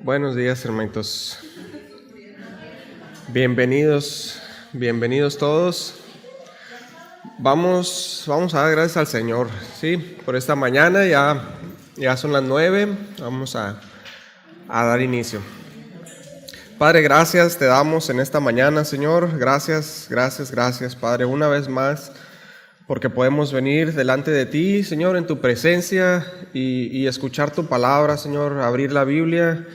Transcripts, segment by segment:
Buenos días, hermanitos. Bienvenidos todos. Vamos a dar gracias al Señor, ¿sí? Por esta mañana, ya son las 9, vamos a dar inicio. Padre, gracias te damos en esta mañana, Señor. Gracias, Padre, una vez más, porque podemos venir delante de ti, Señor, en tu presencia y escuchar tu palabra, Señor, abrir la Biblia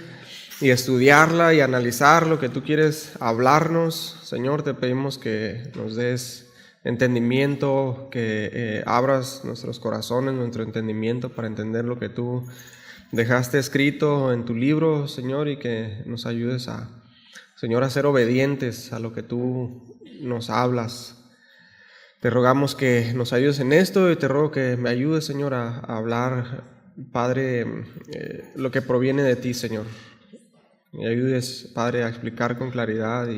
y estudiarla y analizar lo que tú quieres hablarnos. Señor, te pedimos que nos des entendimiento, que abras nuestros corazones, nuestro entendimiento para entender lo que tú dejaste escrito en tu libro, Señor, y que nos ayudes Señor, a ser obedientes a lo que tú nos hablas. Te rogamos que nos ayudes en esto y te ruego que me ayudes, Señor, a hablar, Padre, lo que proviene de ti, Señor. Me ayudes, Padre, a explicar con claridad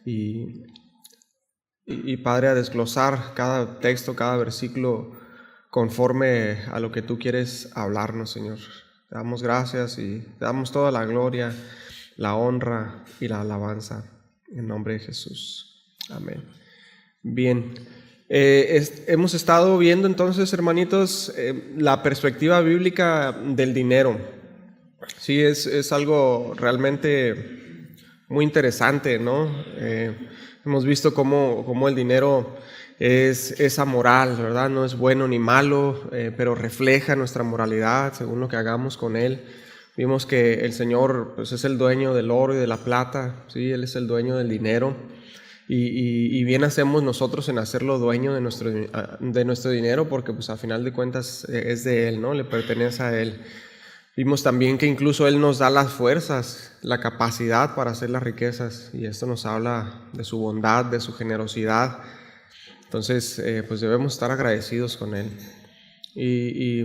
y Padre, a desglosar cada texto, cada versículo conforme a lo que tú quieres hablarnos, Señor. Te damos gracias y te damos toda la gloria, la honra y la alabanza en nombre de Jesús. Amén. Bien, hemos estado viendo entonces, hermanitos, la perspectiva bíblica del dinero. Sí, es algo realmente muy interesante, ¿no? Hemos visto cómo el dinero es amoral, ¿verdad? No es bueno ni malo, pero refleja nuestra moralidad según lo que hagamos con él. Vimos que el Señor, pues, es el dueño del oro y de la plata, ¿sí? Él es el dueño del dinero. Y bien hacemos nosotros en hacerlo dueño de nuestro dinero, porque pues a final de cuentas es de Él, ¿no? Le pertenece a Él. Vimos también que incluso Él nos da las fuerzas, la capacidad para hacer las riquezas, y esto nos habla de su bondad, de su generosidad. Entonces, pues debemos estar agradecidos con Él. Y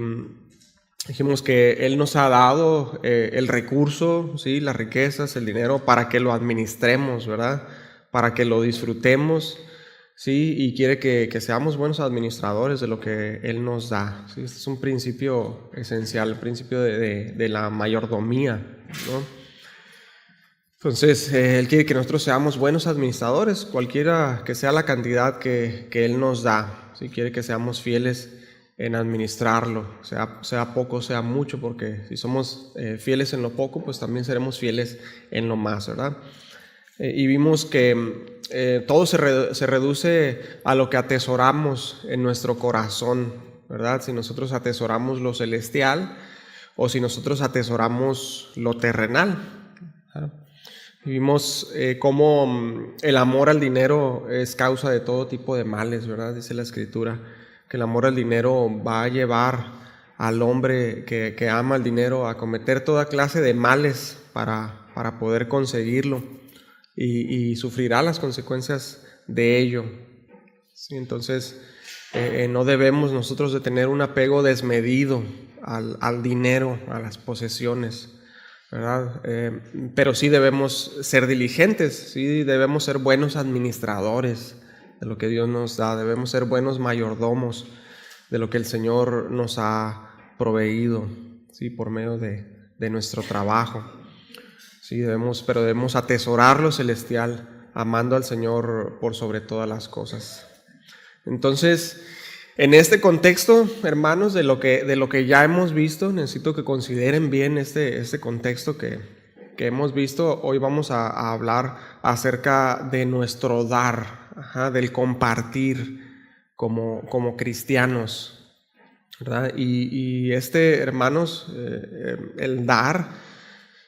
dijimos que Él nos ha dado el recurso, ¿sí? Las riquezas, el dinero, para que lo administremos, ¿verdad? Para que lo disfrutemos, ¿sí? Y quiere que seamos buenos administradores de lo que Él nos da, ¿sí? Este es un principio esencial, el principio de la mayordomía, ¿no? Entonces, Él quiere que nosotros seamos buenos administradores, cualquiera que sea la cantidad que Él nos da, ¿sí? Quiere que seamos fieles en administrarlo, sea poco, sea mucho, porque si somos fieles en lo poco, pues también seremos fieles en lo más, ¿verdad? Y vimos que todo se reduce a lo que atesoramos en nuestro corazón, ¿verdad? Si nosotros atesoramos lo celestial o si nosotros atesoramos lo terrenal, ¿verdad? Y vimos cómo el amor al dinero es causa de todo tipo de males, ¿verdad? Dice la Escritura que el amor al dinero va a llevar al hombre que ama el dinero a cometer toda clase de males para poder conseguirlo. Y sufrirá las consecuencias de ello, ¿sí? Entonces no debemos nosotros de tener un apego desmedido al dinero, a las posesiones, ¿verdad? Pero sí debemos ser diligentes, sí debemos ser buenos administradores de lo que Dios nos da, debemos ser buenos mayordomos de lo que el Señor nos ha proveído, ¿sí? Por medio de nuestro trabajo. Sí, debemos atesorar lo celestial, amando al Señor por sobre todas las cosas. Entonces, en este contexto, hermanos, de lo que ya hemos visto, necesito que consideren bien este contexto que hemos visto. Hoy vamos a hablar acerca de nuestro dar, del compartir como cristianos, ¿verdad? Y hermanos, el dar,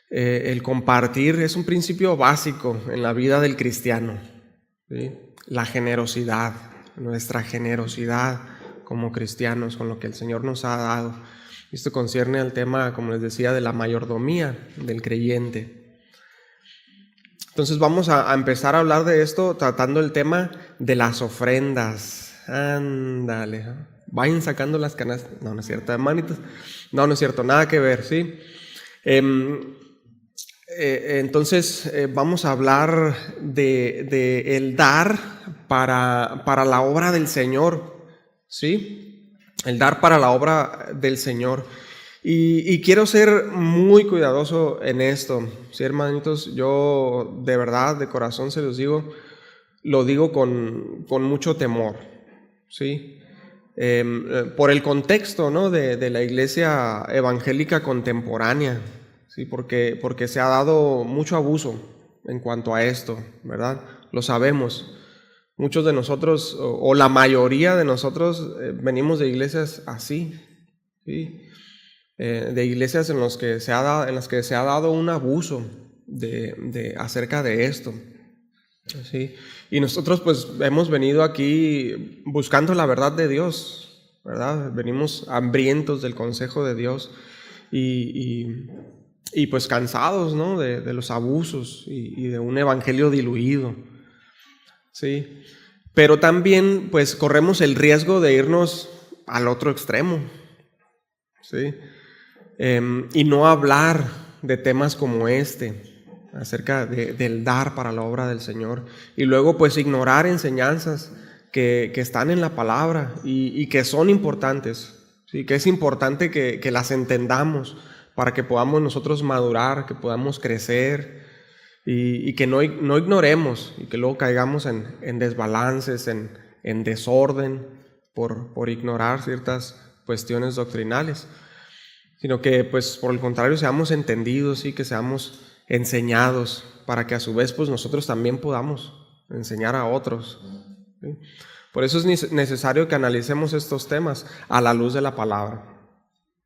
el compartir es un principio básico en la vida del cristiano, ¿sí? La generosidad, nuestra generosidad como cristianos con lo que el Señor nos ha dado. Esto concierne al tema, como les decía, de la mayordomía del creyente. Entonces vamos a empezar a hablar de esto tratando el tema de las ofrendas. Ándale, vayan sacando las canastas. No, no es cierto, hermanitos. No es cierto, nada que ver, ¿sí? Entonces vamos a hablar de el dar para la obra del Señor, ¿sí? El dar para la obra del Señor. Y quiero ser muy cuidadoso en esto, ¿sí, hermanitos? Yo de verdad, de corazón se los digo, lo digo con mucho temor, ¿sí? Por el contexto, ¿no?, de la iglesia evangélica contemporánea, ¿sí? Porque se ha dado mucho abuso en cuanto a esto, ¿verdad? Lo sabemos. Muchos de nosotros, o la mayoría de nosotros, venimos de iglesias así, ¿sí? De iglesias en las que se ha dado un abuso acerca de esto, ¿sí? Y nosotros pues hemos venido aquí buscando la verdad de Dios, ¿verdad? Venimos hambrientos del consejo de Dios y pues cansados, ¿no?, de los abusos y de un evangelio diluido, ¿sí? Pero también pues corremos el riesgo de irnos al otro extremo, ¿sí? Y no hablar de temas como este, acerca del dar para la obra del Señor, y luego pues ignorar enseñanzas que están en la palabra y que son importantes, ¿sí? Que es importante que las entendamos para que podamos nosotros madurar, que podamos crecer y que no ignoremos y que luego caigamos en desbalances, en desorden por ignorar ciertas cuestiones doctrinales, sino que pues por el contrario seamos entendidos y que seamos enseñados para que a su vez pues nosotros también podamos enseñar a otros, ¿sí? Por eso es necesario que analicemos estos temas a la luz de la palabra,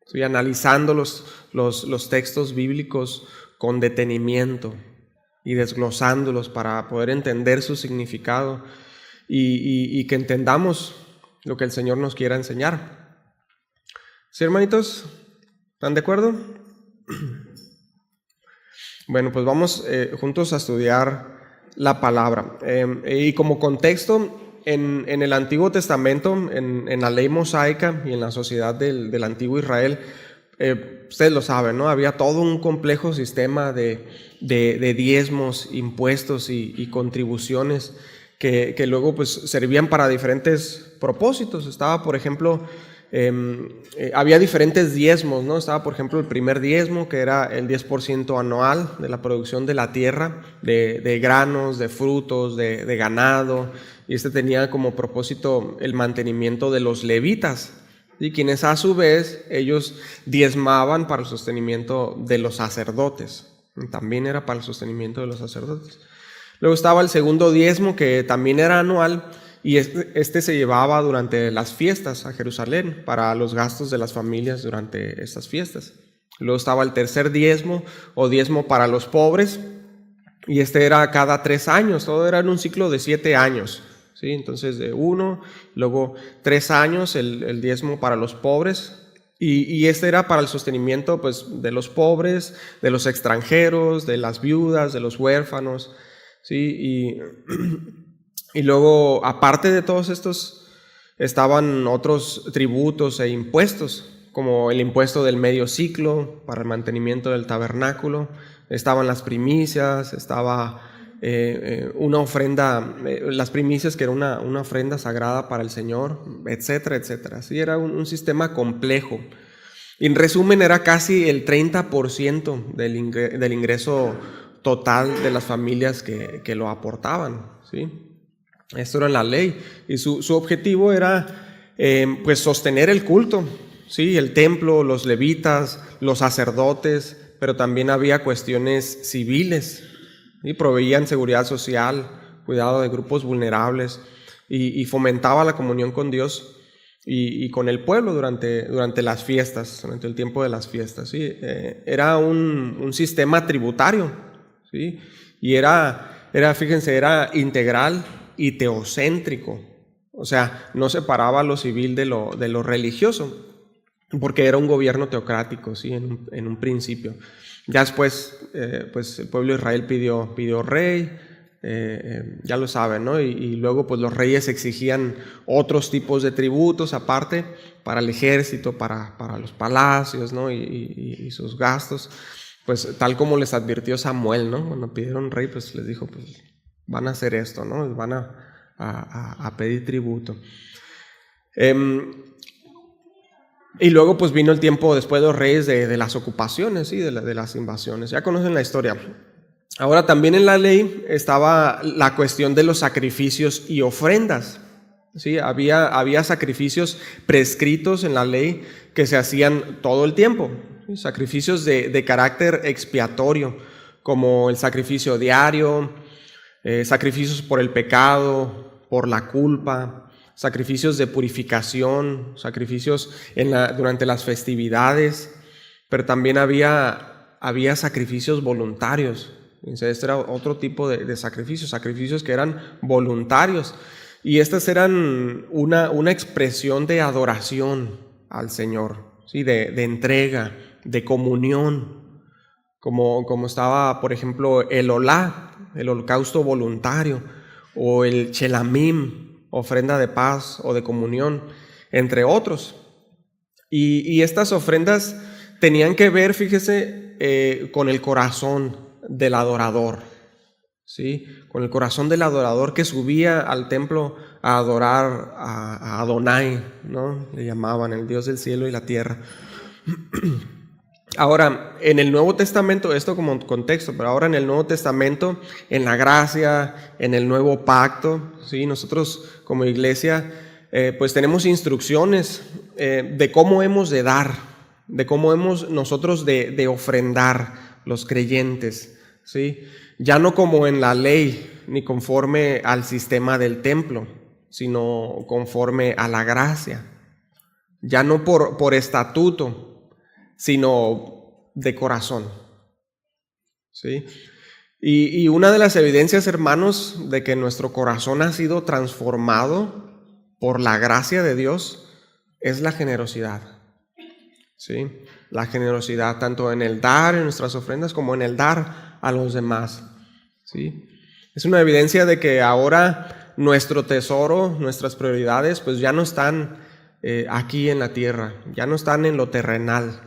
¿sí? Analizando los textos bíblicos con detenimiento y desglosándolos para poder entender su significado y que entendamos lo que el Señor nos quiera enseñar. ¿Sí, hermanitos? ¿Están de acuerdo? Bueno, pues vamos juntos a estudiar la palabra. Y como contexto, en el Antiguo Testamento, en la ley mosaica y en la sociedad del antiguo Israel, ustedes lo saben, ¿no? Había todo un complejo sistema de diezmos, impuestos y contribuciones que luego pues servían para diferentes propósitos. Estaba, por ejemplo, había diferentes diezmos, ¿no? Estaba, por ejemplo, el primer diezmo, que era el 10% anual de la producción de la tierra, de granos, de frutos, de ganado, y este tenía como propósito el mantenimiento de los levitas, y quienes a su vez ellos diezmaban para el sostenimiento de los sacerdotes. También era para el sostenimiento de los sacerdotes. Luego estaba el segundo diezmo, que también era anual, y este se llevaba durante las fiestas a Jerusalén para los gastos de las familias durante estas fiestas. Luego estaba el tercer diezmo o diezmo para los pobres, y este era cada 3 años, todo era en un ciclo de 7 años, ¿sí? Entonces de 1, luego 3 años el diezmo para los pobres, y este era para el sostenimiento pues, de los pobres, de los extranjeros, de las viudas, de los huérfanos, ¿sí? Y luego, aparte de todos estos, estaban otros tributos e impuestos, como el impuesto del medio ciclo para el mantenimiento del tabernáculo, estaban las primicias, estaba una ofrenda, las primicias que era una ofrenda sagrada para el Señor, etcétera, etcétera. Así era un sistema complejo. Y en resumen, era casi el 30% del ingreso total de las familias que lo aportaban, ¿sí? Esto era la ley, y su objetivo era pues sostener el culto, ¿sí? El templo, los levitas, los sacerdotes, pero también había cuestiones civiles, y proveían seguridad social, cuidado de grupos vulnerables, y fomentaba la comunión con Dios y con el pueblo durante las fiestas, durante el tiempo de las fiestas, ¿sí? Era un sistema tributario, ¿sí? Y fíjense, era integral y teocéntrico, o sea, no separaba lo civil de lo religioso, porque era un gobierno teocrático, ¿sí? En un principio. Ya después, pues el pueblo de Israel pidió rey, ya lo saben, ¿no? Y luego pues los reyes exigían otros tipos de tributos aparte para el ejército, para los palacios, ¿no? Y sus gastos, pues tal como les advirtió Samuel, ¿no? Cuando pidieron rey, pues les dijo, pues van a hacer esto, ¿no? Van a pedir tributo. Y luego pues vino el tiempo después de los reyes de las ocupaciones, ¿sí? de las invasiones. Ya conocen la historia. Ahora también en la ley estaba la cuestión de los sacrificios y ofrendas. ¿Sí? Había sacrificios prescritos en la ley que se hacían todo el tiempo. ¿Sí? Sacrificios de carácter expiatorio, como el sacrificio diario, sacrificios por el pecado, por la culpa, sacrificios de purificación, sacrificios durante las festividades, pero también había sacrificios voluntarios. Este era otro tipo de sacrificios que eran voluntarios. Y estas eran una expresión de adoración al Señor, ¿sí? de entrega, de comunión, como estaba, por ejemplo, el olá, el holocausto voluntario, o el chelamim, ofrenda de paz o de comunión, entre otros. Y estas ofrendas tenían que ver, fíjese, con el corazón del adorador, ¿sí? Con el corazón del adorador que subía al templo a adorar a Adonai, ¿no? Le llamaban el Dios del cielo y la tierra. Ahora, en el Nuevo Testamento, esto como contexto, pero ahora en el Nuevo Testamento, en la gracia, en el nuevo pacto, ¿sí? Nosotros como iglesia, pues tenemos instrucciones de cómo hemos de dar, de cómo hemos nosotros de ofrendar los creyentes, ¿sí? Ya no como en la ley, ni conforme al sistema del templo, sino conforme a la gracia. Ya no por estatuto, sino de corazón, ¿sí? Y una de las evidencias, hermanos, de que nuestro corazón ha sido transformado por la gracia de Dios es la generosidad, ¿sí? La generosidad tanto en el dar en nuestras ofrendas como en el dar a los demás, ¿sí? Es una evidencia de que ahora nuestro tesoro, nuestras prioridades, pues ya no están aquí en la tierra, ya no están en lo terrenal,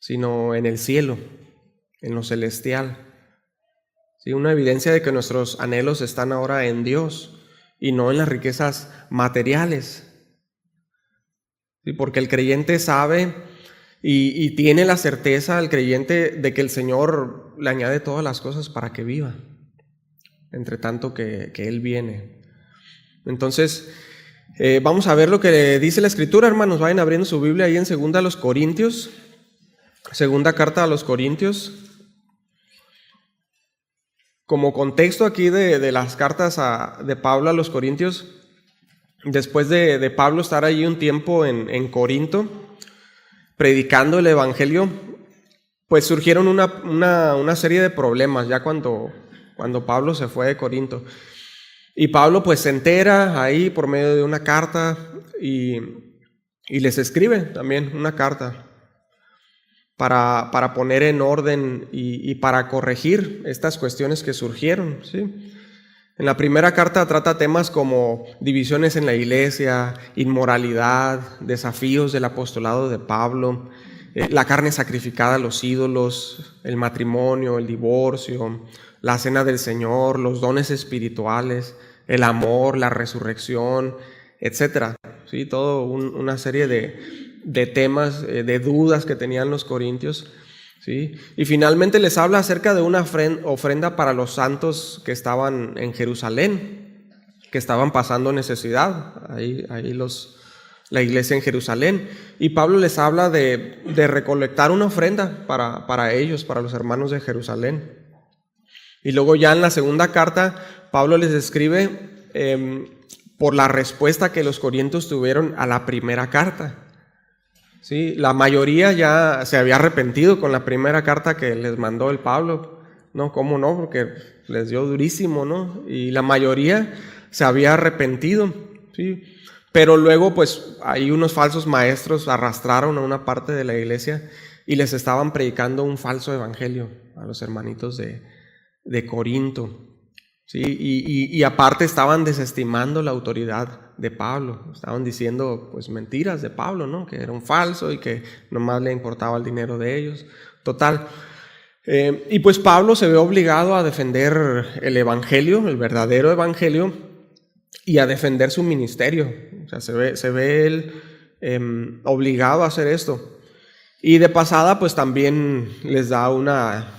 sino en el cielo, en lo celestial. ¿Sí? Una evidencia de que nuestros anhelos están ahora en Dios y no en las riquezas materiales. ¿Sí? Porque el creyente sabe y tiene la certeza, el creyente, de que el Señor le añade todas las cosas para que viva, entre tanto que Él viene. Entonces, vamos a ver lo que dice la Escritura, hermanos. Vayan abriendo su Biblia ahí en 2 Corintios. Segunda carta a los Corintios. Como contexto aquí de las cartas de Pablo a los Corintios, después de Pablo estar allí un tiempo en Corinto, predicando el Evangelio, pues surgieron una serie de problemas ya cuando Pablo se fue de Corinto. Y Pablo pues se entera ahí por medio de una carta y les escribe también una carta para poner en orden y para corregir estas cuestiones que surgieron, ¿sí? En la primera carta trata temas como divisiones en la iglesia, inmoralidad, desafíos del apostolado de Pablo, la carne sacrificada a los ídolos, el matrimonio, el divorcio, la cena del Señor, los dones espirituales, el amor, la resurrección, etcétera, ¿sí? Todo una serie de temas, de dudas que tenían los corintios, ¿sí? Y finalmente les habla acerca de una ofrenda para los santos que estaban en Jerusalén, que estaban pasando necesidad, ahí la iglesia en Jerusalén. Y Pablo les habla de recolectar una ofrenda para ellos, para los hermanos de Jerusalén. Y luego ya en la segunda carta, Pablo les escribe por la respuesta que los corintios tuvieron a la primera carta. Sí, la mayoría ya se había arrepentido con la primera carta que les mandó el Pablo, ¿no? ¿Cómo no? Porque les dio durísimo, ¿no? Y la mayoría se había arrepentido, ¿sí? Pero luego, pues, ahí unos falsos maestros arrastraron a una parte de la iglesia y les estaban predicando un falso evangelio a los hermanitos de Corinto, ¿sí? Y aparte estaban desestimando la autoridad de Pablo, estaban diciendo pues mentiras de Pablo, ¿no? Que era un falso y que nomás le importaba el dinero de ellos. Total. Y pues Pablo se ve obligado a defender el evangelio, el verdadero evangelio, y a defender su ministerio. O sea, se ve él obligado a hacer esto. Y de pasada, pues también les da una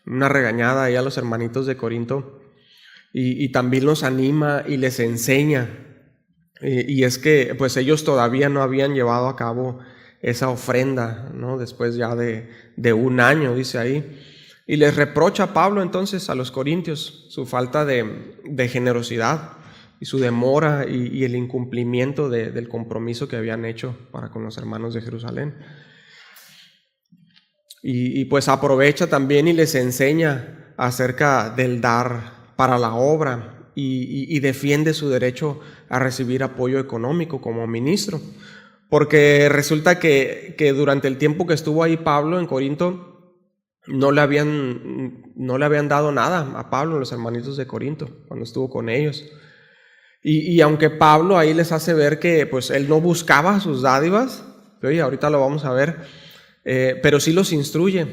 regañada ahí a los hermanitos de Corinto y también los anima y les enseña. Y es que pues ellos todavía no habían llevado a cabo esa ofrenda, ¿no? Después ya de un año, dice ahí. Y les reprocha a Pablo entonces a los corintios su falta de generosidad y su demora y el incumplimiento del compromiso que habían hecho para con los hermanos de Jerusalén. Y pues aprovecha también y les enseña acerca del dar para la obra y defiende su derecho a recibir apoyo económico como ministro. Porque resulta que durante el tiempo que estuvo ahí Pablo en Corinto, no le habían dado nada a Pablo, los hermanitos de Corinto, cuando estuvo con ellos. Y aunque Pablo ahí les hace ver que pues él no buscaba sus dádivas, oye, ahorita lo vamos a ver, pero sí los instruye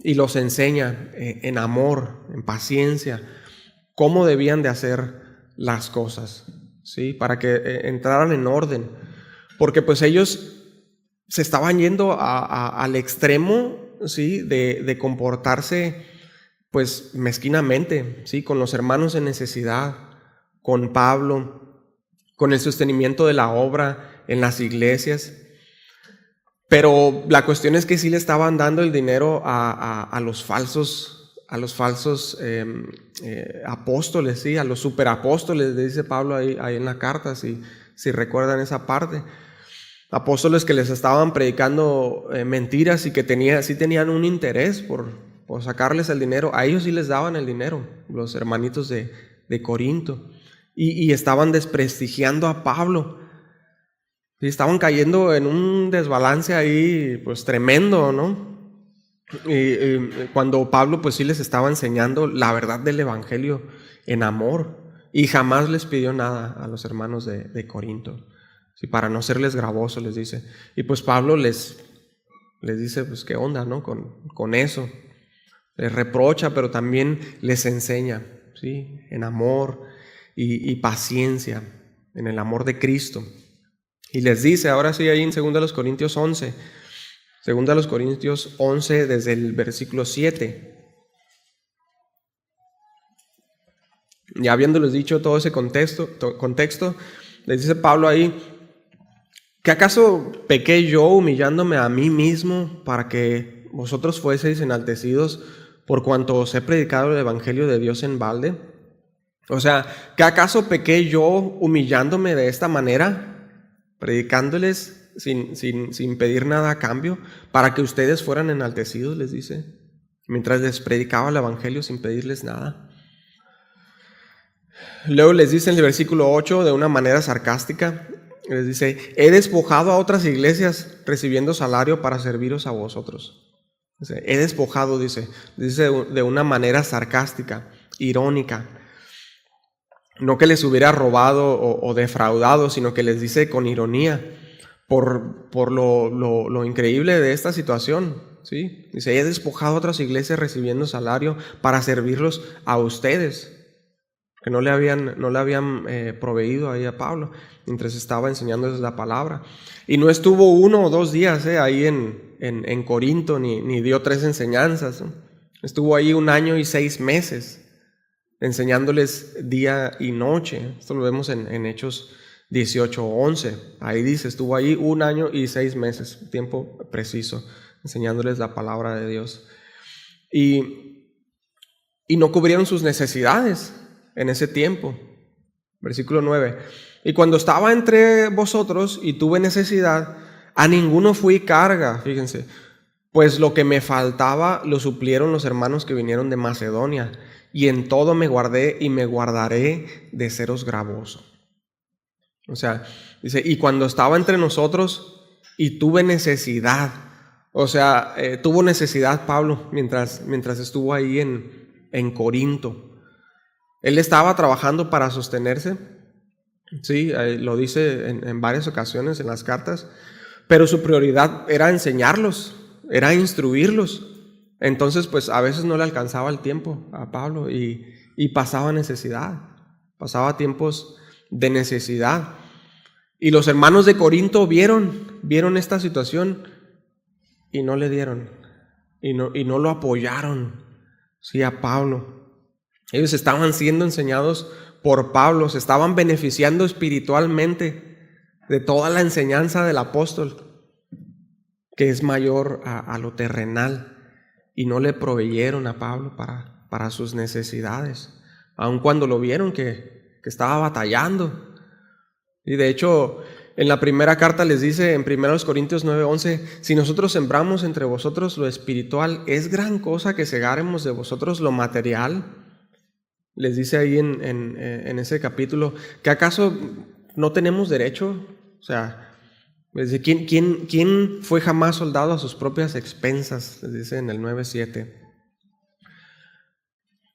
y los enseña en amor, en paciencia, cómo debían de hacer las cosas, ¿sí? Para que entraran en orden, porque pues ellos se estaban yendo al extremo, ¿sí? de comportarse pues mezquinamente, ¿sí? Con los hermanos en necesidad, con Pablo, con el sostenimiento de la obra en las iglesias. Pero la cuestión es que sí le estaban dando el dinero a los falsos apóstoles, ¿sí? A los superapóstoles, dice Pablo ahí en la carta, si recuerdan esa parte. Apóstoles que les estaban predicando mentiras y que sí tenían un interés por sacarles el dinero. A ellos sí les daban el dinero, los hermanitos de Corinto. Y estaban desprestigiando a Pablo. Y estaban cayendo en un desbalance ahí pues tremendo, ¿no? Y cuando Pablo pues sí les estaba enseñando la verdad del evangelio en amor y jamás les pidió nada a los hermanos de Corinto, ¿sí? Para no serles gravoso, les dice. Y pues Pablo les dice pues qué onda, ¿no? Con eso. Les reprocha, pero también les enseña, ¿sí? En amor y paciencia, en el amor de Cristo. Y les dice, ahora sí, ahí en 2 Corintios 11, 2 Corintios 11, desde el versículo 7. Ya habiéndoles dicho todo ese contexto, les dice Pablo ahí, ¿que acaso pequé yo humillándome a mí mismo para que vosotros fueseis enaltecidos por cuanto os he predicado el evangelio de Dios en balde? O sea, ¿que acaso pequé yo humillándome de esta manera? Predicándoles sin pedir nada a cambio, para que ustedes fueran enaltecidos, les dice, mientras les predicaba el evangelio sin pedirles nada. Luego les dice en el versículo 8, de una manera sarcástica, les dice, he despojado a otras iglesias recibiendo salario para serviros a vosotros. Dice, he despojado, dice de una manera sarcástica, irónica. No que les hubiera robado o defraudado, sino que les dice con ironía por lo increíble de esta situación, ¿sí? Dice, he despojado a otras iglesias recibiendo salario para servirlos a ustedes, que no le habían proveído ahí a Pablo mientras estaba enseñándoles la palabra. Y no estuvo 1 o 2 días ahí en Corinto, ni dio 3 enseñanzas, ¿no? Estuvo ahí 1 año y 6 meses. Enseñándoles día y noche. Esto lo vemos en Hechos 18:11. Ahí dice, estuvo ahí 1 año y 6 meses, tiempo preciso, enseñándoles la palabra de Dios. Y no cubrieron sus necesidades en ese tiempo. Versículo 9. Y cuando estaba entre vosotros y tuve necesidad, a ninguno fui carga, fíjense, pues lo que me faltaba lo suplieron los hermanos que vinieron de Macedonia. Y en todo me guardé y me guardaré de seros gravoso. O sea, dice, y cuando estaba entre nosotros y tuve necesidad. O sea, tuvo necesidad Pablo mientras estuvo ahí en Corinto. Él estaba trabajando para sostenerse. Sí, lo dice en varias ocasiones en las cartas. Pero su prioridad era enseñarlos, era instruirlos. Entonces, pues a veces no le alcanzaba el tiempo a Pablo y pasaba necesidad, pasaba tiempos de necesidad. Y los hermanos de Corinto vieron esta situación y no le dieron, y no lo apoyaron, sí, a Pablo. Ellos estaban siendo enseñados por Pablo, se estaban beneficiando espiritualmente de toda la enseñanza del apóstol, que es mayor a lo terrenal, y no le proveyeron a Pablo para sus necesidades, aun cuando lo vieron que estaba batallando. Y de hecho, en la primera carta les dice en 1 Corintios 9:11, si nosotros sembramos entre vosotros lo espiritual, ¿es gran cosa que segáremos de vosotros lo material? Les dice ahí en ese capítulo, ¿que acaso no tenemos derecho? O sea, les dice, ¿quién fue jamás soldado a sus propias expensas? Les dice en el 9:7.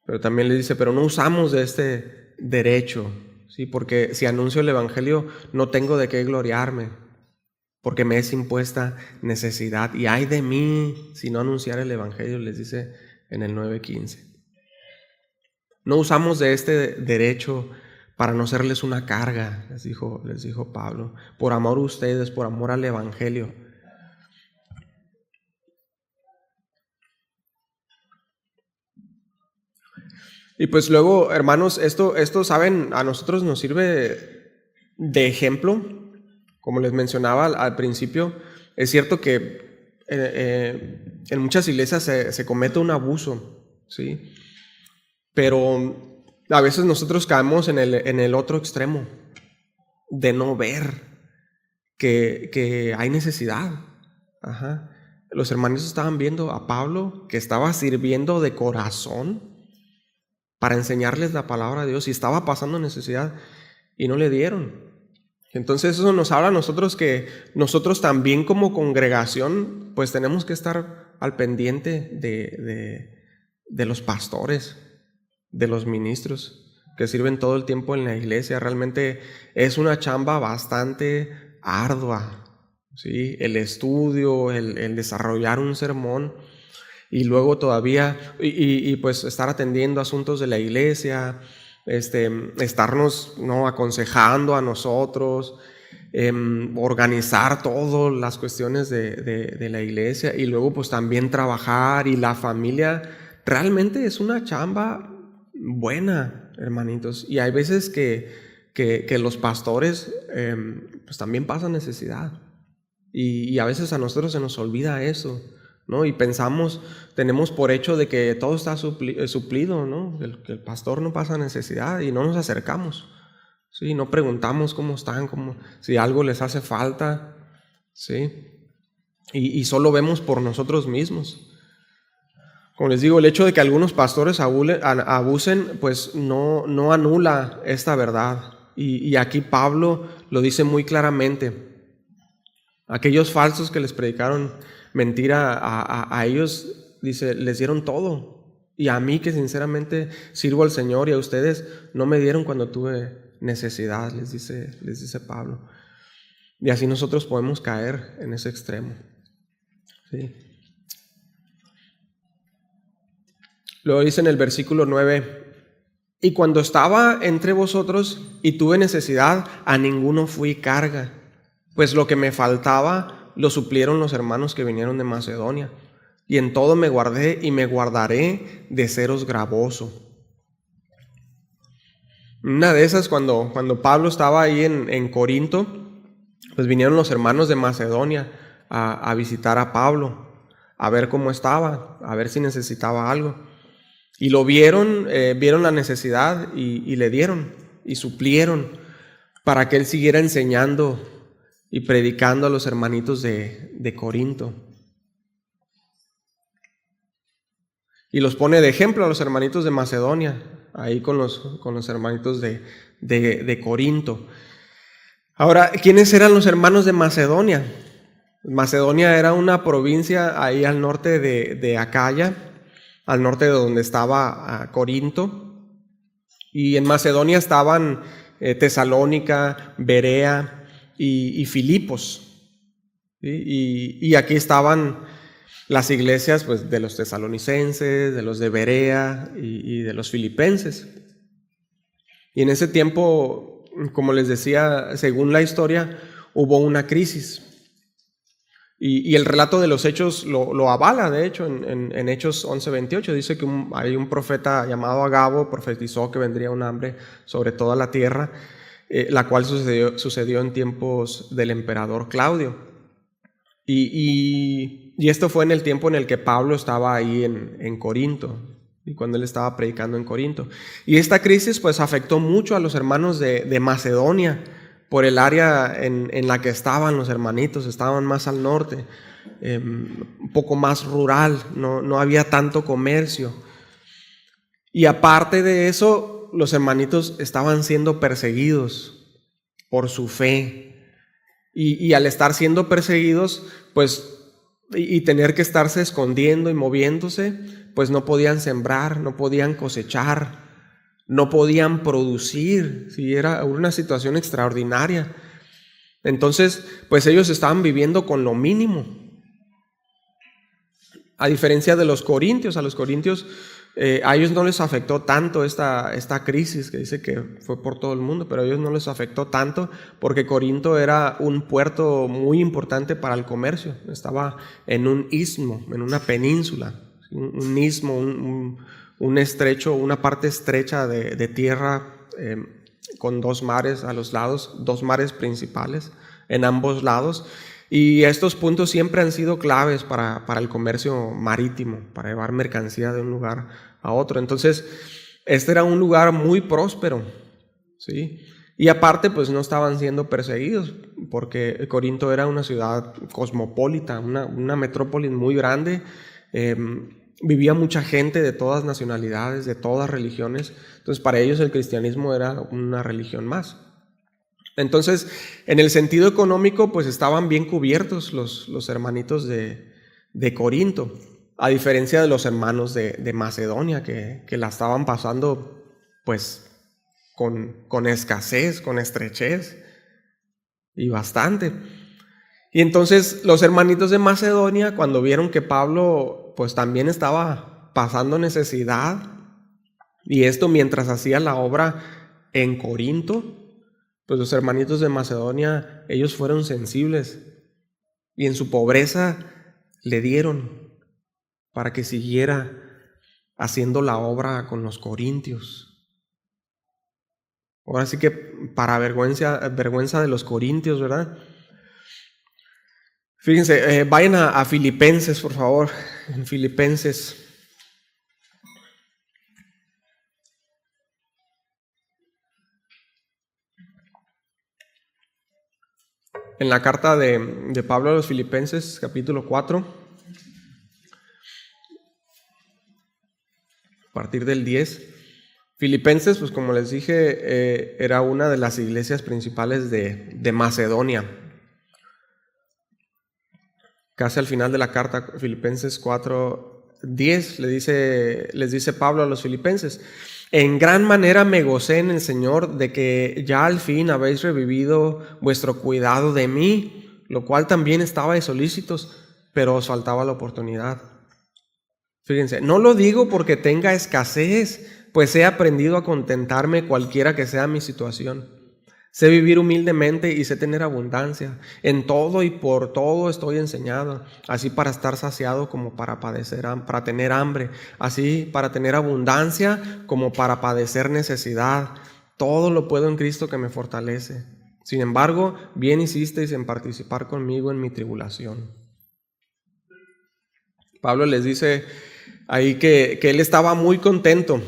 Pero también les dice, pero no usamos de este derecho, ¿sí? Porque si anuncio el evangelio no tengo de qué gloriarme, porque me es impuesta necesidad. Y ay de mí si no anunciar el evangelio, les dice en el 9:15. No usamos de este derecho para no serles una carga, les dijo Pablo, por amor a ustedes, por amor al evangelio. Y pues luego, hermanos, esto, saben, a nosotros nos sirve de ejemplo. Como les mencionaba al principio, es cierto que en muchas iglesias se comete un abuso, ¿sí? Pero a veces nosotros caemos en el otro extremo, de no ver que hay necesidad. Ajá. Los hermanos estaban viendo a Pablo, que estaba sirviendo de corazón para enseñarles la palabra de Dios, y estaba pasando necesidad y no le dieron. Entonces eso nos habla a nosotros que nosotros también como congregación pues tenemos que estar al pendiente de los pastores, de los ministros que sirven todo el tiempo en la iglesia. Realmente es una chamba bastante ardua, ¿sí? El estudio, el desarrollar un sermón, y luego todavía, y pues estar atendiendo asuntos de la iglesia, estarnos, ¿no?, aconsejando a nosotros, organizar todas las cuestiones de la iglesia, y luego pues también trabajar, y la familia. Realmente es una chamba buena, hermanitos, y hay veces que los pastores pues también pasan necesidad, y a veces a nosotros se nos olvida eso, ¿no? Y pensamos, tenemos por hecho de que todo está suplido, ¿no? Que el pastor no pasa necesidad, y no nos acercamos, ¿sí? No preguntamos cómo están, si algo les hace falta, ¿sí? Y solo vemos por nosotros mismos. Como les digo, el hecho de que algunos pastores abusen, pues no anula esta verdad. Y aquí Pablo lo dice muy claramente. Aquellos falsos que les predicaron mentira a ellos, dice, les dieron todo. Y a mí, que sinceramente sirvo al Señor, y a ustedes no me dieron cuando tuve necesidad, les dice Pablo. Y así nosotros podemos caer en ese extremo, ¿sí? Luego dice en el versículo 9, y cuando estaba entre vosotros y tuve necesidad, a ninguno fui carga, pues lo que me faltaba lo suplieron los hermanos que vinieron de Macedonia, y en todo me guardé y me guardaré de seros gravoso. Una de esas, cuando Pablo estaba ahí en Corinto, pues vinieron los hermanos de Macedonia a visitar a Pablo, a ver cómo estaba, a ver si necesitaba algo. Y lo vieron la necesidad y le dieron y suplieron para que él siguiera enseñando y predicando a los hermanitos de Corinto. Y los pone de ejemplo a los hermanitos de Macedonia, ahí con los hermanitos de Corinto. Ahora, ¿quiénes eran los hermanos de Macedonia? Macedonia era una provincia ahí al norte de Acaya, al norte de donde estaba Corinto. Y en Macedonia estaban Tesalónica, Berea y Filipos, ¿sí? Y aquí estaban las iglesias, pues, de los tesalonicenses, de los de Berea y de los filipenses. Y en ese tiempo como les decía, según la historia, hubo una crisis. Y el relato de los Hechos lo avala, de hecho, en Hechos 11:28 dice que hay un profeta llamado Agabo, profetizó que vendría un hambre sobre toda la tierra, la cual sucedió en tiempos del emperador Claudio. Y esto fue en el tiempo en el que Pablo estaba ahí en Corinto, y cuando él estaba predicando en Corinto. Y esta crisis pues afectó mucho a los hermanos de Macedonia, por el área en la que estaban los hermanitos. Estaban más al norte, un poco más rural, no había tanto comercio. Y aparte de eso, los hermanitos estaban siendo perseguidos por su fe. Y al estar siendo perseguidos, pues, y tener que estarse escondiendo y moviéndose, pues no podían sembrar, no podían cosechar, no podían producir. Sí, era una situación extraordinaria. Entonces, pues ellos estaban viviendo con lo mínimo. A diferencia de los corintios, a los corintios, a ellos no les afectó tanto esta crisis, que dice que fue por todo el mundo, pero a ellos no les afectó tanto porque Corinto era un puerto muy importante para el comercio. Estaba en un istmo, en una península, un istmo, un estrecho, una parte estrecha de tierra con dos mares a los lados, dos mares principales en ambos lados. Y estos puntos siempre han sido claves para el comercio marítimo, para llevar mercancía de un lugar a otro. Entonces, este era un lugar muy próspero, ¿sí? Y aparte, pues no estaban siendo perseguidos, porque Corinto era una ciudad cosmopolita, una metrópolis muy grande. Vivía mucha gente de todas nacionalidades, de todas religiones. Entonces, para ellos el cristianismo era una religión más. Entonces, en el sentido económico, pues estaban bien cubiertos los hermanitos de Corinto, a diferencia de los hermanos de Macedonia, que la estaban pasando pues con escasez, con estrechez, y bastante. Y entonces los hermanitos de Macedonia, cuando vieron que Pablo pues también estaba pasando necesidad, y esto mientras hacía la obra en Corinto, pues los hermanitos de Macedonia, ellos fueron sensibles y en su pobreza le dieron para que siguiera haciendo la obra con los corintios. Ahora sí que para vergüenza de los corintios, ¿verdad? Fíjense, vayan a Filipenses, por favor, en Filipenses. En la carta de Pablo a los Filipenses, capítulo 4, a partir del 10. Filipenses, pues como les dije, era una de las iglesias principales de Macedonia. Casi al final de la carta, Filipenses 4:10, les dice Pablo a los filipenses: en gran manera me gocé en el Señor de que ya al fin habéis revivido vuestro cuidado de mí, lo cual también estabais solícitos, pero os faltaba la oportunidad. Fíjense, no lo digo porque tenga escasez, pues he aprendido a contentarme cualquiera que sea mi situación. Sé vivir humildemente y sé tener abundancia. En todo y por todo estoy enseñado, así para estar saciado como para para tener hambre, así para tener abundancia como para padecer necesidad. Todo lo puedo en Cristo que me fortalece. Sin embargo, bien hicisteis en participar conmigo en mi tribulación. Pablo les dice ahí que él estaba muy contento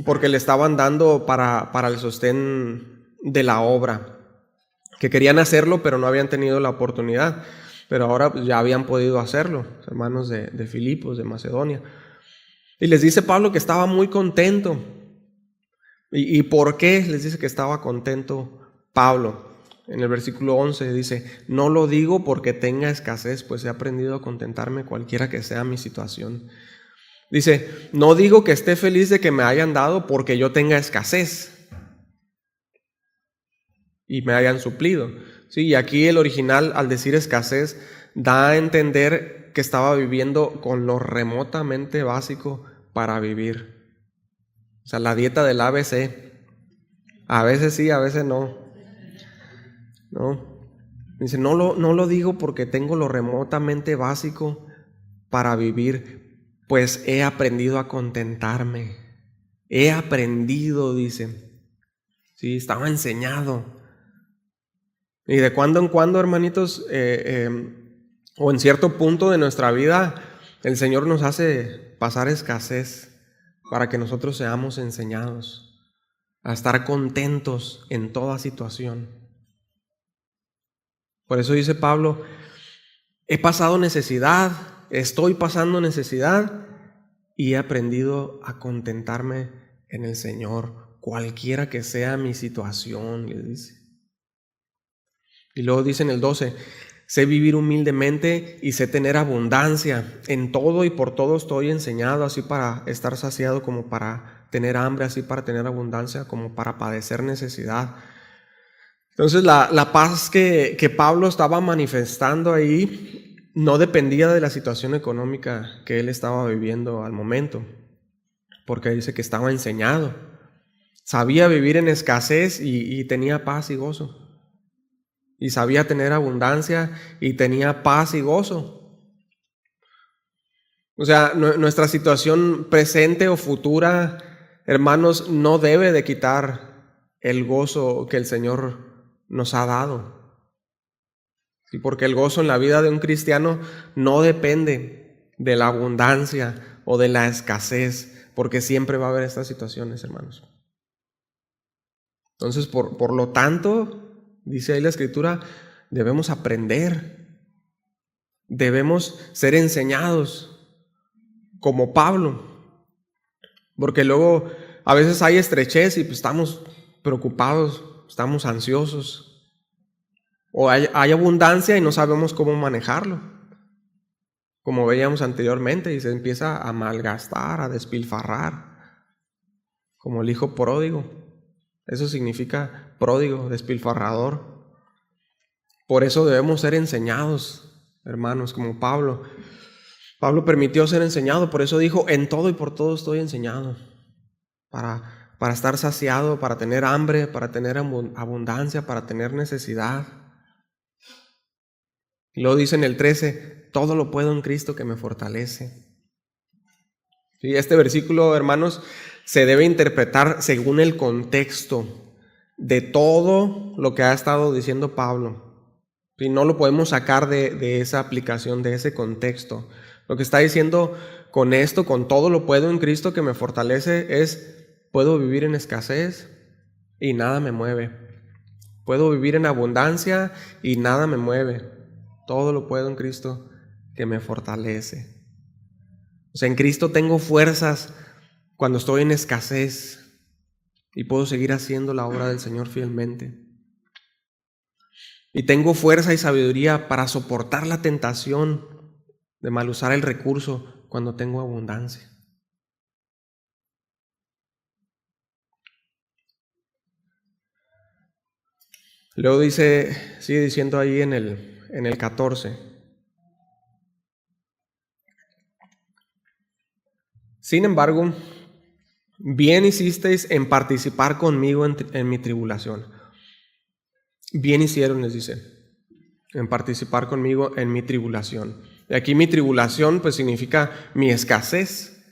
porque le estaban dando para el sostén de la obra, que querían hacerlo pero no habían tenido la oportunidad, pero ahora pues ya habían podido hacerlo, los hermanos de Filipos, de Macedonia. Y les dice Pablo que estaba muy contento. ¿Y por qué les dice que estaba contento Pablo? En el versículo 11 dice: no lo digo porque tenga escasez, pues he aprendido a contentarme cualquiera que sea mi situación. Dice, no digo que esté feliz de que me hayan dado porque yo tenga escasez y me hayan suplido. Sí, y aquí el original, al decir escasez, da a entender que estaba viviendo con lo remotamente básico para vivir. O sea, la dieta del ABC. A veces sí, a veces no. ¿No? Dice, no lo digo porque tengo lo remotamente básico para vivir, pues he aprendido a contentarme. He aprendido, dice. Sí, estaba enseñado. Y de cuando en cuando, hermanitos, o en cierto punto de nuestra vida, el Señor nos hace pasar escasez para que nosotros seamos enseñados a estar contentos en toda situación. Por eso dice Pablo, he pasado necesidad, estoy pasando necesidad y he aprendido a contentarme en el Señor, cualquiera que sea mi situación, le dice. Y luego dice en el 12, sé vivir humildemente y sé tener abundancia. En todo y por todo estoy enseñado, así para estar saciado como para tener hambre, así para tener abundancia como para padecer necesidad. Entonces la paz que Pablo estaba manifestando ahí no dependía de la situación económica que él estaba viviendo al momento, porque dice que estaba enseñado. Sabía vivir en escasez y tenía paz y gozo. Y sabía tener abundancia y tenía paz y gozo. O sea, nuestra situación presente o futura, hermanos, no debe de quitar el gozo que el Señor nos ha dado. Sí, porque el gozo en la vida de un cristiano no depende de la abundancia o de la escasez, porque siempre va a haber estas situaciones, hermanos. Entonces, por lo tanto, dice ahí la Escritura, debemos aprender, debemos ser enseñados como Pablo, porque luego a veces hay estrechez y pues estamos preocupados, estamos ansiosos, o hay abundancia y no sabemos cómo manejarlo, como veíamos anteriormente, y se empieza a malgastar, a despilfarrar, como el hijo pródigo. Eso significa pródigo, despilfarrador. Por eso debemos ser enseñados, hermanos, como Pablo. Pablo permitió ser enseñado, por eso dijo, en todo y por todo estoy enseñado. Para estar saciado, para tener hambre, para tener abundancia, para tener necesidad. Y luego dice en el 13, todo lo puedo en Cristo que me fortalece. Y este versículo, hermanos, se debe interpretar según el contexto de todo lo que ha estado diciendo Pablo. Y no lo podemos sacar de esa aplicación, de ese contexto. Lo que está diciendo con esto, con todo lo puedo en Cristo que me fortalece, es puedo vivir en escasez y nada me mueve. Puedo vivir en abundancia y nada me mueve. Todo lo puedo en Cristo que me fortalece. O sea, en Cristo tengo fuerzas cuando estoy en escasez y puedo seguir haciendo la obra del Señor fielmente. Y tengo fuerza y sabiduría para soportar la tentación de mal usar el recurso cuando tengo abundancia. Luego sigue diciendo ahí en el 14. Sin embargo, bien hicisteis en participar conmigo en mi tribulación. Bien hicieron, les dice, en participar conmigo en mi tribulación. Y aquí mi tribulación pues significa mi escasez,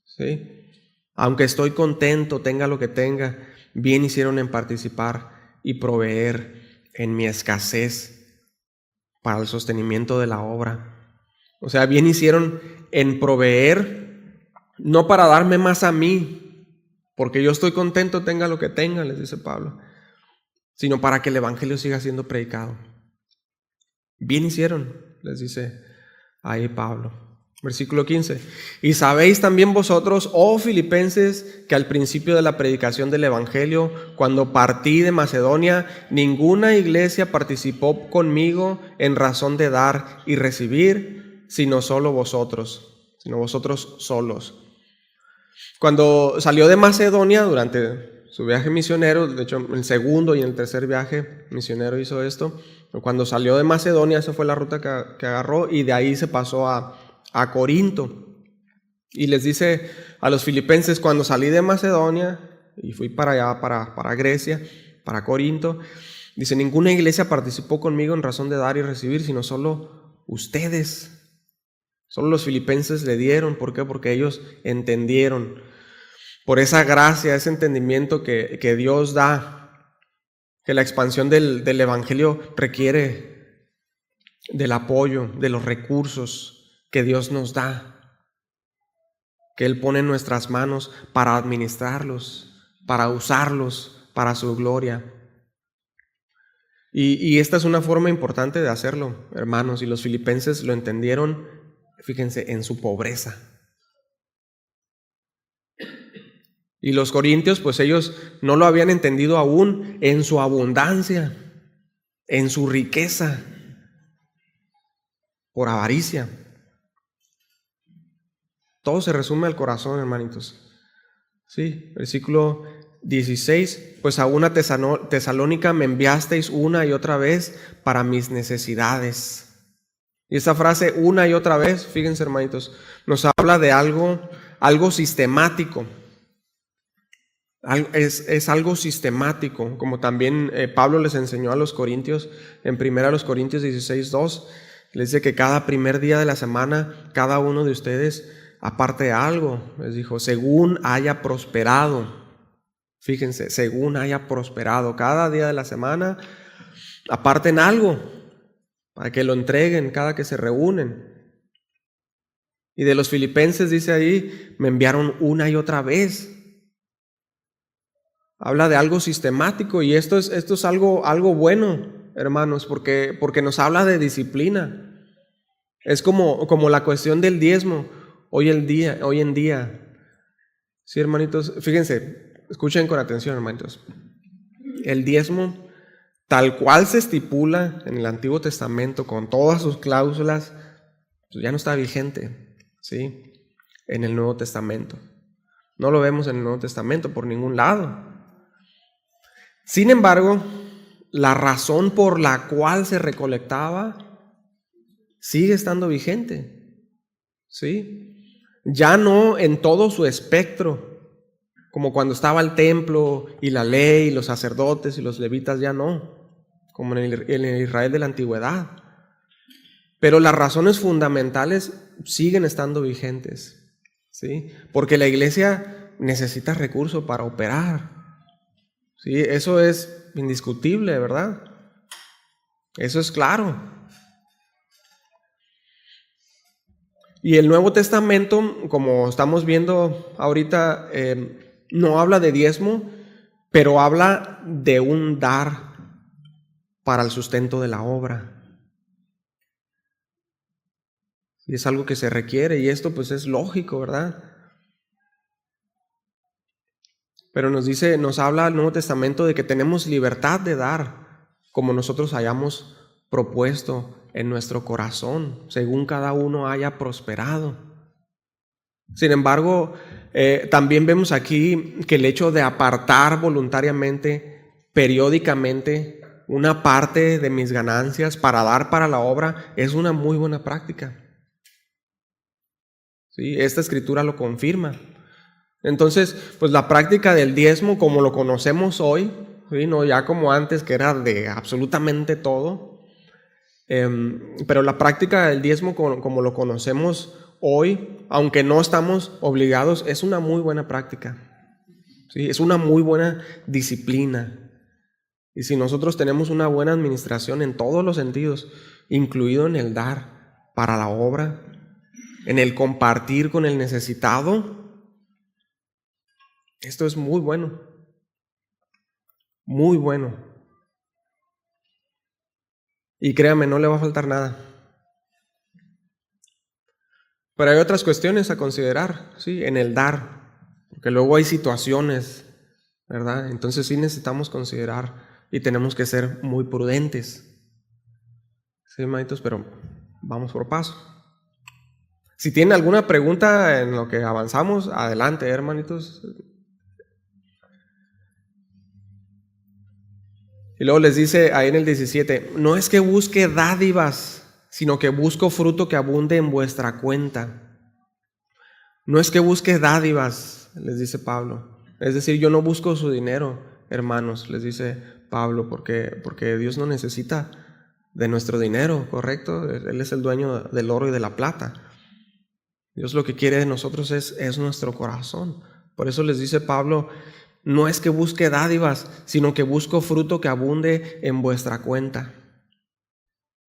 ¿sí? Aunque estoy contento, tenga lo que tenga, bien hicieron en participar y proveer en mi escasez para el sostenimiento de la obra. O sea, bien hicieron en proveer, no para darme más a mí, porque yo estoy contento, tenga lo que tenga, les dice Pablo, sino para que el evangelio siga siendo predicado. Bien hicieron, les dice ahí Pablo. Versículo 15. Y sabéis también vosotros, oh filipenses, que al principio de la predicación del evangelio, cuando partí de Macedonia, ninguna iglesia participó conmigo en razón de dar y recibir, sino vosotros solos. Cuando salió de Macedonia durante su viaje misionero, de hecho el segundo y el tercer viaje misionero hizo esto, cuando salió de Macedonia, esa fue la ruta que agarró, y de ahí se pasó a Corinto. Y les dice a los filipenses, cuando salí de Macedonia, y fui para allá, para Grecia, para Corinto. Dice, ninguna iglesia participó conmigo en razón de dar y recibir, sino solo ustedes. Solo los filipenses le dieron. ¿Por qué? Porque ellos entendieron. Por esa gracia, ese entendimiento que Dios da, que la expansión del evangelio requiere del apoyo, de los recursos que Dios nos da, que Él pone en nuestras manos para administrarlos, para usarlos para su gloria. Y esta es una forma importante de hacerlo, hermanos, y los filipenses lo entendieron, fíjense, en su pobreza. Y los corintios, pues ellos no lo habían entendido aún en su abundancia, en su riqueza, por avaricia. Todo se resume al corazón, hermanitos. Sí, versículo 16, pues a una Tesalónica me enviasteis una y otra vez para mis necesidades. Y esta frase una y otra vez, fíjense, hermanitos, nos habla de algo sistemático. Es algo sistemático, como también Pablo les enseñó a los corintios en 1 Corintios 16:2. Les dice que cada primer día de la semana cada uno de ustedes aparte algo, les dijo, según haya prosperado. Fíjense, según haya prosperado, cada día de la semana aparten algo para que lo entreguen cada que se reúnen. Y de los filipenses dice ahí, me enviaron una y otra vez. Habla de algo sistemático, y esto es algo bueno, hermanos, porque nos habla de disciplina. Es como la cuestión del diezmo hoy en día. Sí, hermanitos, fíjense, escuchen con atención, hermanitos. El diezmo, tal cual se estipula en el Antiguo Testamento, con todas sus cláusulas, pues ya no está vigente, ¿sí? En el Nuevo Testamento. No lo vemos en el Nuevo Testamento por ningún lado. Sin embargo, la razón por la cual se recolectaba sigue estando vigente, ¿sí? Ya no en todo su espectro, como cuando estaba el templo y la ley, y los sacerdotes y los levitas, ya no, como en el Israel de la antigüedad. Pero las razones fundamentales siguen estando vigentes, ¿sí? Porque la iglesia necesita recursos para operar. Sí, eso es indiscutible, ¿verdad? Eso es claro. Y el Nuevo Testamento, como estamos viendo ahorita, no habla de diezmo, pero habla de un dar para el sustento de la obra. Y es algo que se requiere, y esto pues es lógico, ¿verdad? Pero nos habla el Nuevo Testamento de que tenemos libertad de dar como nosotros hayamos propuesto en nuestro corazón, según cada uno haya prosperado. Sin embargo, también vemos aquí que el hecho de apartar voluntariamente, periódicamente, una parte de mis ganancias para dar para la obra es una muy buena práctica. ¿Sí? Esta escritura lo confirma. Entonces, pues la práctica del diezmo como lo conocemos hoy, ¿sí? No ya como antes que era de absolutamente todo, pero la práctica del diezmo como lo conocemos hoy, aunque no estamos obligados, es una muy buena práctica, ¿sí? Es una muy buena disciplina. Y si nosotros tenemos una buena administración en todos los sentidos, incluido en el dar para la obra, en el compartir con el necesitado, esto es muy bueno, muy bueno. Y créame, no le va a faltar nada. Pero hay otras cuestiones a considerar, ¿sí? En el dar, porque luego hay situaciones, ¿verdad? Entonces sí necesitamos considerar y tenemos que ser muy prudentes. Sí, hermanitos, pero vamos por paso. Si tienen alguna pregunta en lo que avanzamos, adelante, hermanitos. Y luego les dice ahí en el 17, no es que busque dádivas, sino que busco fruto que abunde en vuestra cuenta. No es que busque dádivas, les dice Pablo, Es decir, yo no busco su dinero, hermanos, les dice Pablo, porque Dios no necesita de nuestro dinero, ¿correcto? Él es el dueño del oro y de la plata. Dios lo que quiere de nosotros es nuestro corazón. Por eso les dice Pablo, no es que busque dádivas, sino que busco fruto que abunde en vuestra cuenta.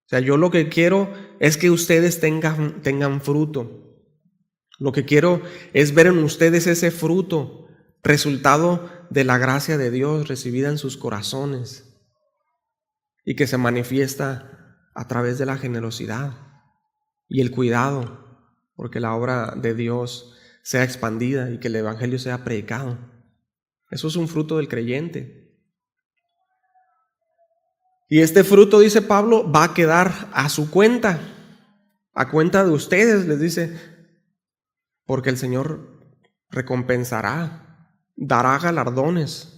O sea, yo lo que quiero es que ustedes tengan fruto. Lo que quiero es ver en ustedes ese fruto, resultado de la gracia de Dios recibida en sus corazones y que se manifiesta a través de la generosidad y el cuidado, porque la obra de Dios sea expandida y que el evangelio sea predicado. Eso es un fruto del creyente. Y este fruto, dice Pablo, va a quedar a su cuenta, a cuenta de ustedes, les dice, porque el Señor recompensará, dará galardones.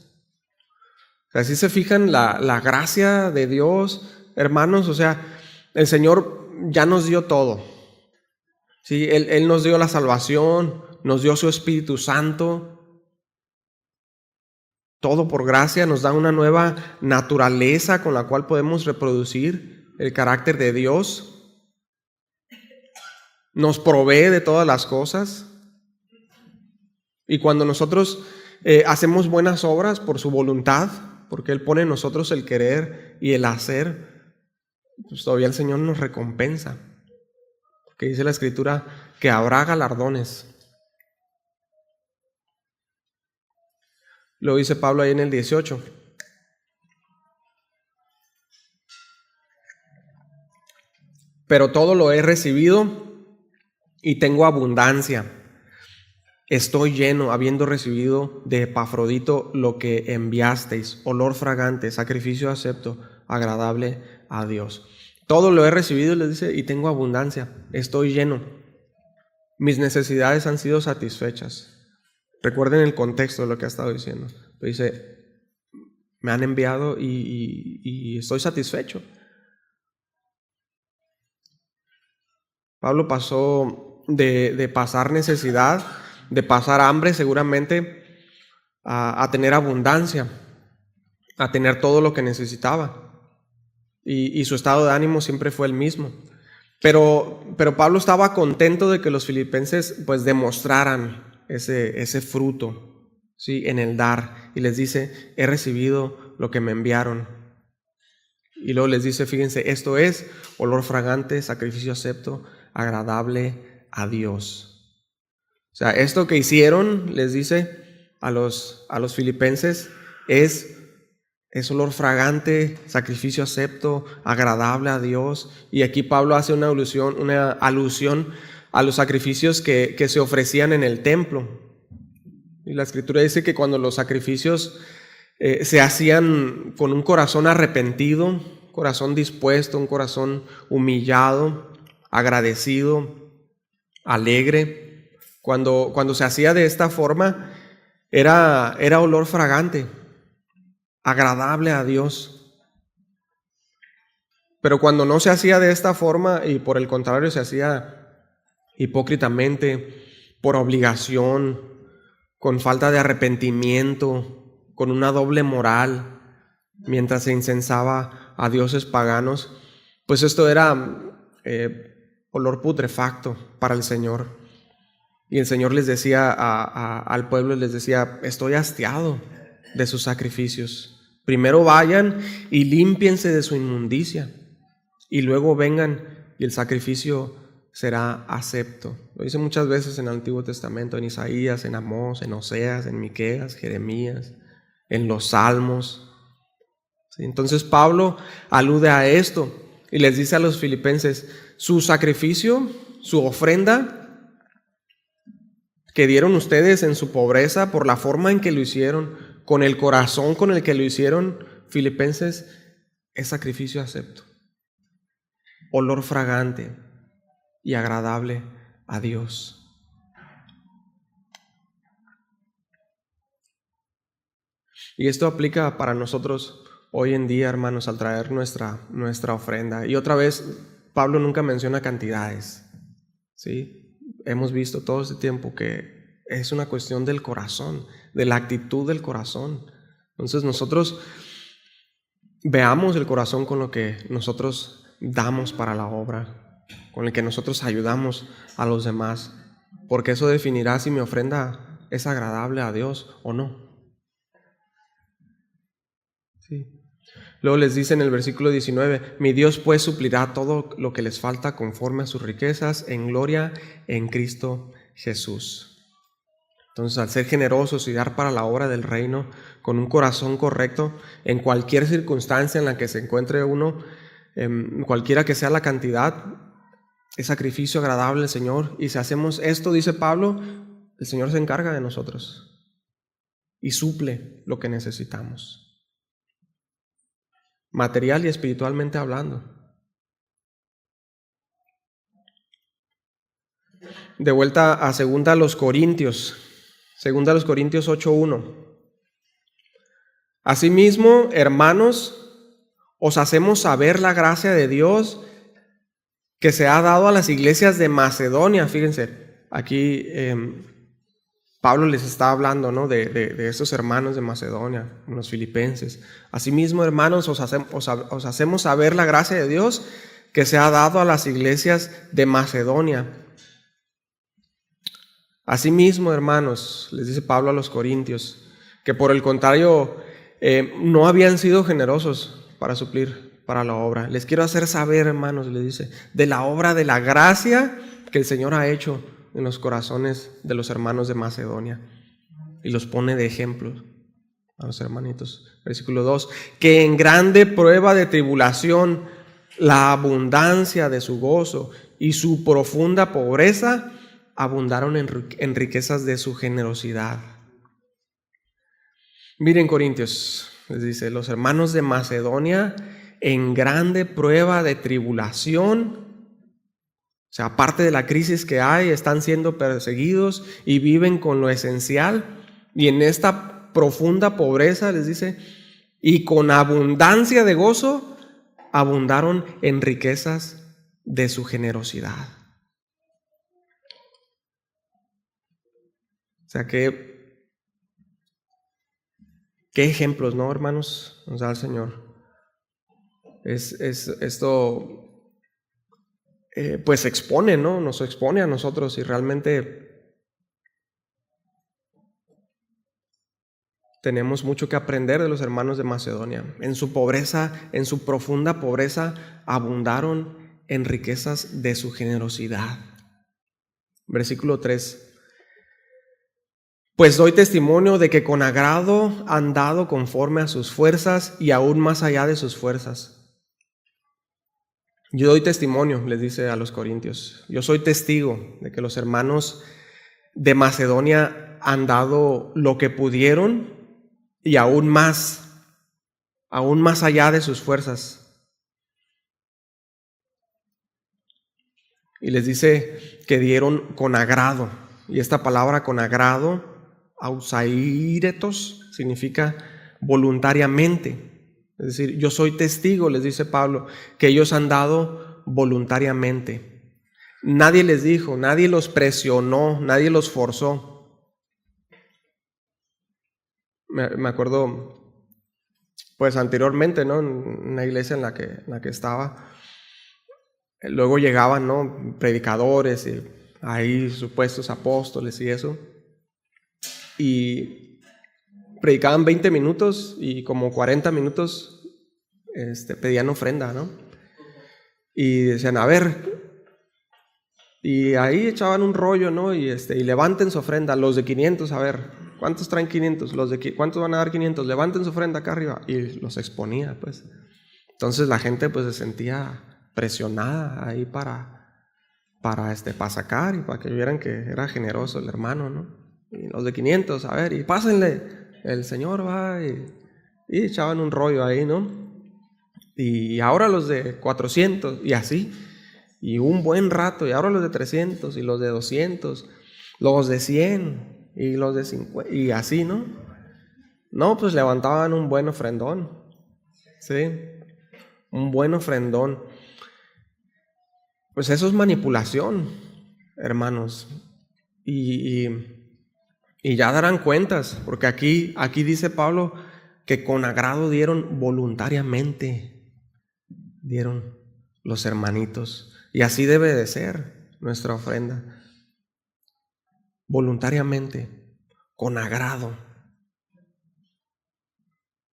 O sea, si se fijan la gracia de Dios, hermanos, o sea, el Señor ya nos dio todo. ¿Sí? Él nos dio la salvación, nos dio su Espíritu Santo. Todo por gracia, nos da una nueva naturaleza con la cual podemos reproducir el carácter de Dios. Nos provee de todas las cosas. Y cuando nosotros hacemos buenas obras por su voluntad, porque Él pone en nosotros el querer y el hacer, pues todavía el Señor nos recompensa. Porque dice la Escritura que habrá galardones. Lo dice Pablo ahí en el 18. Pero todo lo he recibido y tengo abundancia. Estoy lleno, habiendo recibido de Epafrodito lo que enviasteis, olor fragante, sacrificio acepto, agradable a Dios. Todo lo he recibido, les dice, y tengo abundancia. Estoy lleno. Mis necesidades han sido satisfechas. Recuerden el contexto de lo que ha estado diciendo. Dice, me han enviado y estoy satisfecho. Pablo pasó de pasar necesidad, de pasar hambre seguramente, a tener abundancia, a tener todo lo que necesitaba. Y su estado de ánimo siempre fue el mismo. Pero Pablo estaba contento de que los filipenses pues demostraran ese fruto, ¿sí? En el dar. Y les dice, he recibido lo que me enviaron. Y luego les dice, fíjense, esto es olor fragante, sacrificio acepto, agradable a Dios. O sea, esto que hicieron, les dice a los filipenses, es olor fragante, sacrificio acepto, agradable a Dios. Y aquí Pablo hace una alusión a los sacrificios que se ofrecían en el templo. Y la Escritura dice que cuando los sacrificios se hacían con un corazón arrepentido, corazón dispuesto, un corazón humillado, agradecido, alegre, cuando se hacía de esta forma, era olor fragante, agradable a Dios. Pero cuando no se hacía de esta forma y por el contrario se hacía hipócritamente, por obligación, con falta de arrepentimiento, con una doble moral, mientras se incensaba a dioses paganos, pues esto era olor putrefacto para el Señor. Y el Señor les decía al pueblo, les decía, estoy hastiado de sus sacrificios. Primero vayan y límpiense de su inmundicia, y luego vengan y el sacrificio será acepto. Lo dice muchas veces en el Antiguo Testamento, en Isaías, en Amós, en Oseas, en Miqueas, Jeremías, en los Salmos. ¿Sí? Entonces Pablo alude a esto y les dice a los filipenses, su sacrificio, su ofrenda que dieron ustedes en su pobreza, por la forma en que lo hicieron, con el corazón con el que lo hicieron, filipenses, es sacrificio acepto, olor fragante y agradable a Dios. Y esto aplica para nosotros hoy en día, hermanos, al traer nuestra ofrenda. Y otra vez, Pablo nunca menciona cantidades, ¿sí? Hemos visto todo este tiempo que es una cuestión del corazón, de la actitud del corazón. Entonces nosotros veamos el corazón con lo que nosotros damos para la obra, con el que nosotros ayudamos a los demás, porque eso definirá si mi ofrenda es agradable a Dios o no. Sí. Luego les dice en el versículo 19, mi Dios pues suplirá todo lo que les falta conforme a sus riquezas en gloria en Cristo Jesús. Entonces, al ser generosos y dar para la obra del reino con un corazón correcto, en cualquier circunstancia en la que se encuentre uno, cualquiera que sea la cantidad, es sacrificio agradable al Señor. Y si hacemos esto, dice Pablo, el Señor se encarga de nosotros y suple lo que necesitamos, material y espiritualmente hablando. De vuelta a 2 Corintios 8:1. Asimismo, hermanos, os hacemos saber la gracia de Dios que se ha dado a las iglesias de Macedonia. Fíjense, aquí Pablo les está hablando, ¿no?, de esos hermanos de Macedonia, los filipenses. Asimismo, hermanos, os hacemos saber la gracia de Dios que se ha dado a las iglesias de Macedonia. Asimismo, hermanos, les dice Pablo a los corintios, que por el contrario no habían sido generosos para suplir para la obra. Les quiero hacer saber, hermanos, les dice, de la obra de la gracia que el Señor ha hecho en los corazones de los hermanos de Macedonia. Y los pone de ejemplo a los hermanitos. Versículo 2, que en grande prueba de tribulación, la abundancia de su gozo y su profunda pobreza abundaron en riquezas de su generosidad. Miren, corintios, les dice, los hermanos de Macedonia en grande prueba de tribulación, o sea, aparte de la crisis que hay, están siendo perseguidos y viven con lo esencial, y en esta profunda pobreza, les dice, y con abundancia de gozo, abundaron en riquezas de su generosidad. O sea, qué ejemplos, ¿no, hermanos? Nos da el Señor. Esto pues expone, ¿no? Nos expone a nosotros y realmente tenemos mucho que aprender de los hermanos de Macedonia. En su pobreza, en su profunda pobreza, abundaron en riquezas de su generosidad. Versículo 3. Pues doy testimonio de que con agrado han dado conforme a sus fuerzas y aún más allá de sus fuerzas. Yo doy testimonio, les dice a los corintios. Yo soy testigo de que los hermanos de Macedonia han dado lo que pudieron y aún más allá de sus fuerzas. Y les dice que dieron con agrado. Y esta palabra con agrado, ausairetos, significa voluntariamente. Es decir, yo soy testigo, les dice Pablo, que ellos han dado voluntariamente. Nadie les dijo, nadie los presionó, nadie los forzó. Me acuerdo, pues anteriormente, ¿no?, en una iglesia en la que estaba, luego llegaban, ¿no?, predicadores y ahí supuestos apóstoles y eso, y predicaban 20 minutos y como 40 minutos pedían ofrenda, ¿no? Y decían, a ver, y ahí echaban un rollo, ¿no? Y levanten su ofrenda, los de 500, a ver, ¿cuántos traen 500? ¿Cuántos van a dar 500? Levanten su ofrenda acá arriba. Y los exponía, pues. Entonces la gente pues se sentía presionada ahí para sacar y para que vieran que era generoso el hermano, ¿no? Y los de 500, a ver, y pásenle, el Señor va, y echaban un rollo ahí, ¿no? Y ahora los de 400, y así, y un buen rato, y ahora los de 300, y los de 200, los de 100, y los de 50, y así, ¿no? No, pues levantaban un buen ofrendón, ¿sí? Un buen ofrendón. Pues eso es manipulación, hermanos. Y Y ya darán cuentas, porque aquí dice Pablo que con agrado dieron voluntariamente, dieron los hermanitos. Y así debe de ser nuestra ofrenda. Voluntariamente, con agrado.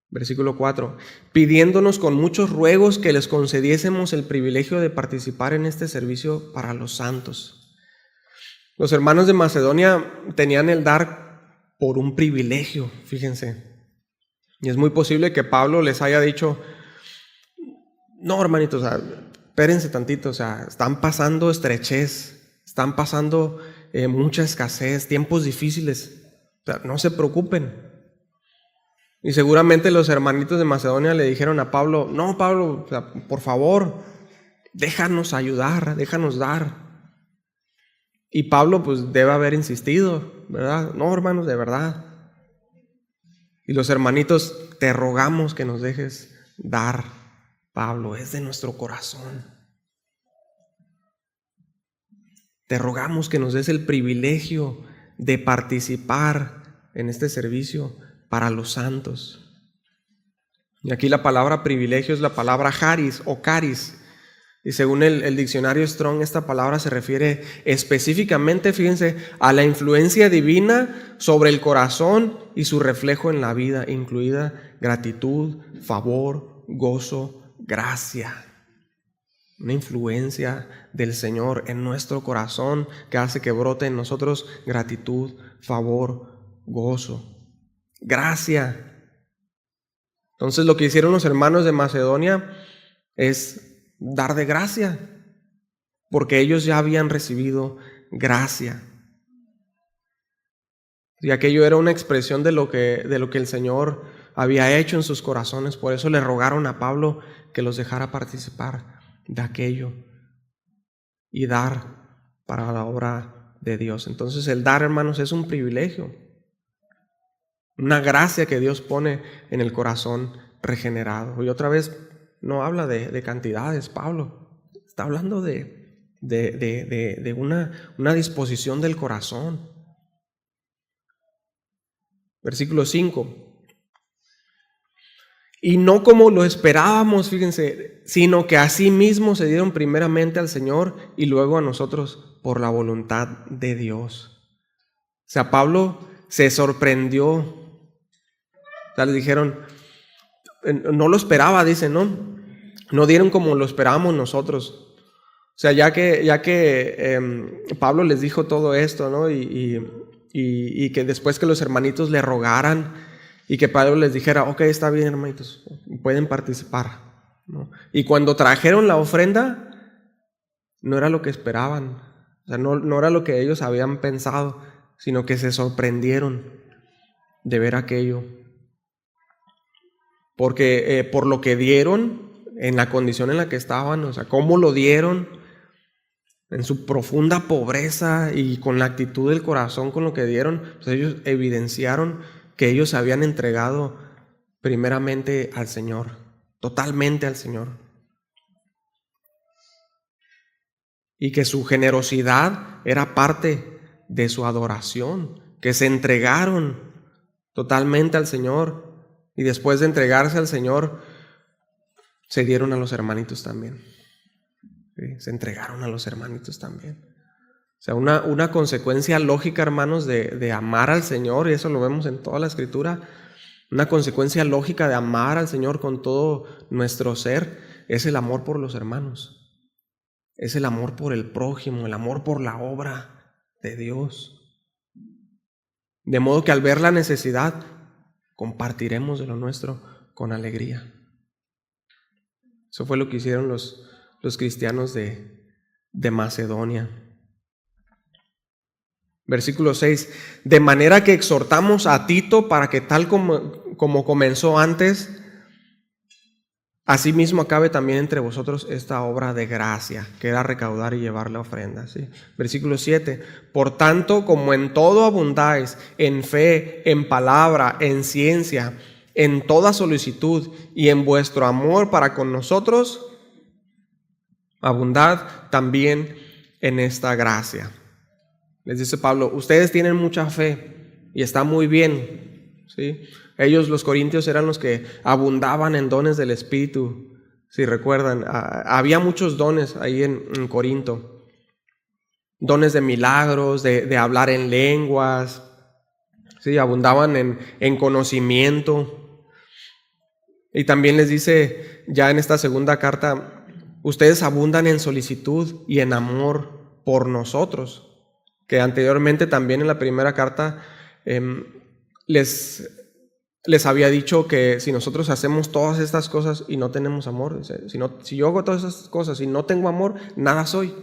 Versículo 4. Pidiéndonos con muchos ruegos que les concediésemos el privilegio de participar en este servicio para los santos. Los hermanos de Macedonia tenían el dar por un privilegio, fíjense. Y es muy posible que Pablo les haya dicho, no, hermanitos, espérense tantito, están pasando estrechez, están pasando mucha escasez, tiempos difíciles, no se preocupen. Y seguramente los hermanitos de Macedonia le dijeron a Pablo, no, Pablo, por favor, déjanos ayudar, déjanos dar. Y Pablo pues debe haber insistido, ¿verdad? No, hermanos, de verdad. Y los hermanitos, te rogamos que nos dejes dar, Pablo, es de nuestro corazón. Te rogamos que nos des el privilegio de participar en este servicio para los santos. Y aquí la palabra privilegio es la palabra charis o caris. Y según el diccionario Strong, esta palabra se refiere específicamente, fíjense, a la influencia divina sobre el corazón y su reflejo en la vida, incluida gratitud, favor, gozo, gracia. Una influencia del Señor en nuestro corazón que hace que brote en nosotros gratitud, favor, gozo, gracia. Entonces lo que hicieron los hermanos de Macedonia es dar de gracia, porque ellos ya habían recibido gracia. Y aquello era una expresión de lo que el Señor había hecho en sus corazones. Por eso le rogaron a Pablo que los dejara participar de aquello y dar para la obra de Dios. Entonces el dar, hermanos, es un privilegio, una gracia que Dios pone en el corazón regenerado. Y otra vez, no habla de cantidades, Pablo. Está hablando de una disposición del corazón. Versículo 5. Y no como lo esperábamos, fíjense, sino que así mismo se dieron primeramente al Señor y luego a nosotros por la voluntad de Dios. O sea, Pablo se sorprendió. O sea, les dijeron, no lo esperaba, dice, no dieron como lo esperábamos nosotros. O sea, ya que Pablo les dijo todo esto, ¿no? Y que después que los hermanitos le rogaran y que Pablo les dijera, ok, está bien, hermanitos, pueden participar, ¿no? Y cuando trajeron la ofrenda, no era lo que esperaban, o sea, no era lo que ellos habían pensado, sino que se sorprendieron de ver aquello. Porque por lo que dieron, en la condición en la que estaban, o sea, cómo lo dieron, en su profunda pobreza y con la actitud del corazón con lo que dieron, pues ellos evidenciaron que ellos se habían entregado primeramente al Señor, totalmente al Señor. Y que su generosidad era parte de su adoración, que se entregaron totalmente al Señor. Y después de entregarse al Señor, se dieron a los hermanitos también. ¿Sí? Se entregaron a los hermanitos también. O sea, una consecuencia lógica, hermanos, de amar al Señor, y eso lo vemos en toda la Escritura, una consecuencia lógica de amar al Señor con todo nuestro ser, es el amor por los hermanos. Es el amor por el prójimo, el amor por la obra de Dios. De modo que al ver la necesidad, compartiremos de lo nuestro con alegría. Eso fue lo que hicieron los cristianos de Macedonia. Versículo 6. De manera que exhortamos a Tito para que tal como comenzó antes, asimismo acabe también entre vosotros esta obra de gracia, que era recaudar y llevar la ofrenda. ¿Sí? Versículo 7. Por tanto, como en todo abundáis, en fe, en palabra, en ciencia, en toda solicitud y en vuestro amor para con nosotros, abundad también en esta gracia. Les dice Pablo, ustedes tienen mucha fe, y está muy bien, ¿sí? Ellos, los corintios, eran los que abundaban en dones del Espíritu, si recuerdan. Había muchos dones ahí en Corinto. Dones de milagros, de hablar en lenguas, ¿sí? Abundaban en conocimiento. Y también les dice ya en esta segunda carta, ustedes abundan en solicitud y en amor por nosotros, que anteriormente también en la primera carta les había dicho que si nosotros hacemos todas estas cosas y no tenemos amor, si yo hago todas estas cosas y no tengo amor, nada soy.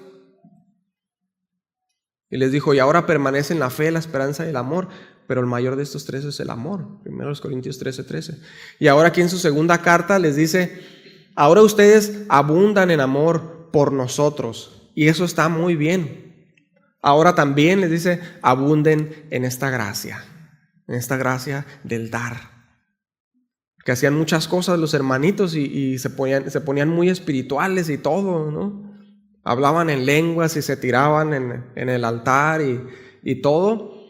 Y les dijo, y ahora permanecen la fe, la esperanza y el amor, pero el mayor de estos tres es el amor. 1 Corintios 13:13. Y ahora aquí en su segunda carta les dice, ahora ustedes abundan en amor por nosotros, y eso está muy bien. Ahora también les dice, abunden en esta gracia del dar. Que hacían muchas cosas los hermanitos y se ponían muy espirituales y todo, ¿no? Hablaban en lenguas y se tiraban en el altar y todo,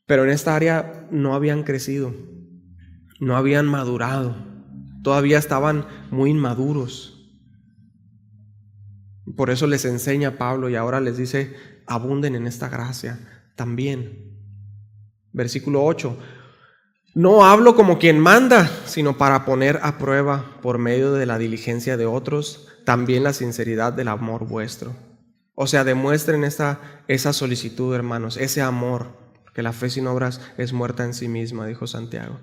pero en esta área no habían crecido, no habían madurado, todavía estaban muy inmaduros. Por eso les enseña Pablo y ahora les dice, abunden en esta gracia también. Versículo 8. No hablo como quien manda, sino para poner a prueba por medio de la diligencia de otros, también la sinceridad del amor vuestro. O sea, demuestren esa solicitud, hermanos, ese amor, que la fe sin obras es muerta en sí misma, dijo Santiago.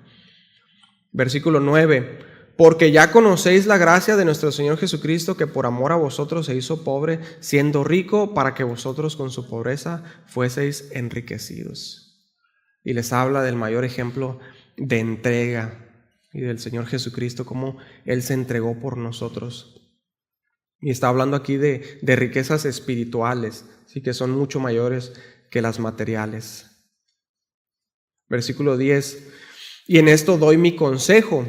Versículo 9. Porque ya conocéis la gracia de nuestro Señor Jesucristo, que por amor a vosotros se hizo pobre, siendo rico, para que vosotros con su pobreza fueseis enriquecidos. Y les habla del mayor ejemplo de entrega y del Señor Jesucristo, cómo Él se entregó por nosotros. Y está hablando aquí de riquezas espirituales, sí, que son mucho mayores que las materiales. Versículo 10. Y en esto doy mi consejo,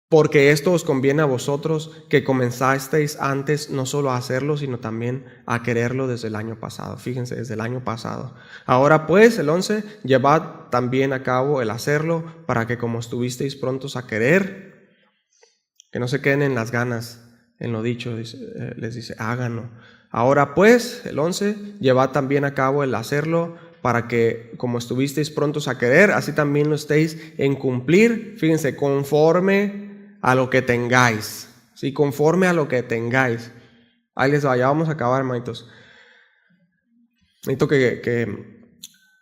porque esto os conviene a vosotros, que comenzasteis antes no solo a hacerlo, sino también a quererlo desde el año pasado. Fíjense, desde el año pasado. Ahora pues, el 11, llevad también a cabo el hacerlo, para que como estuvisteis prontos a querer, que no se queden en las ganas, en lo dicho, les dice, háganlo. Ahora pues, el 11, llevad también a cabo el hacerlo, para que como estuvisteis prontos a querer, así también lo estéis en cumplir, fíjense, conforme a lo que tengáis, ¿sí? Conforme a lo que tengáis. Ahí les va, ya vamos a acabar, hermanitos. Necesito que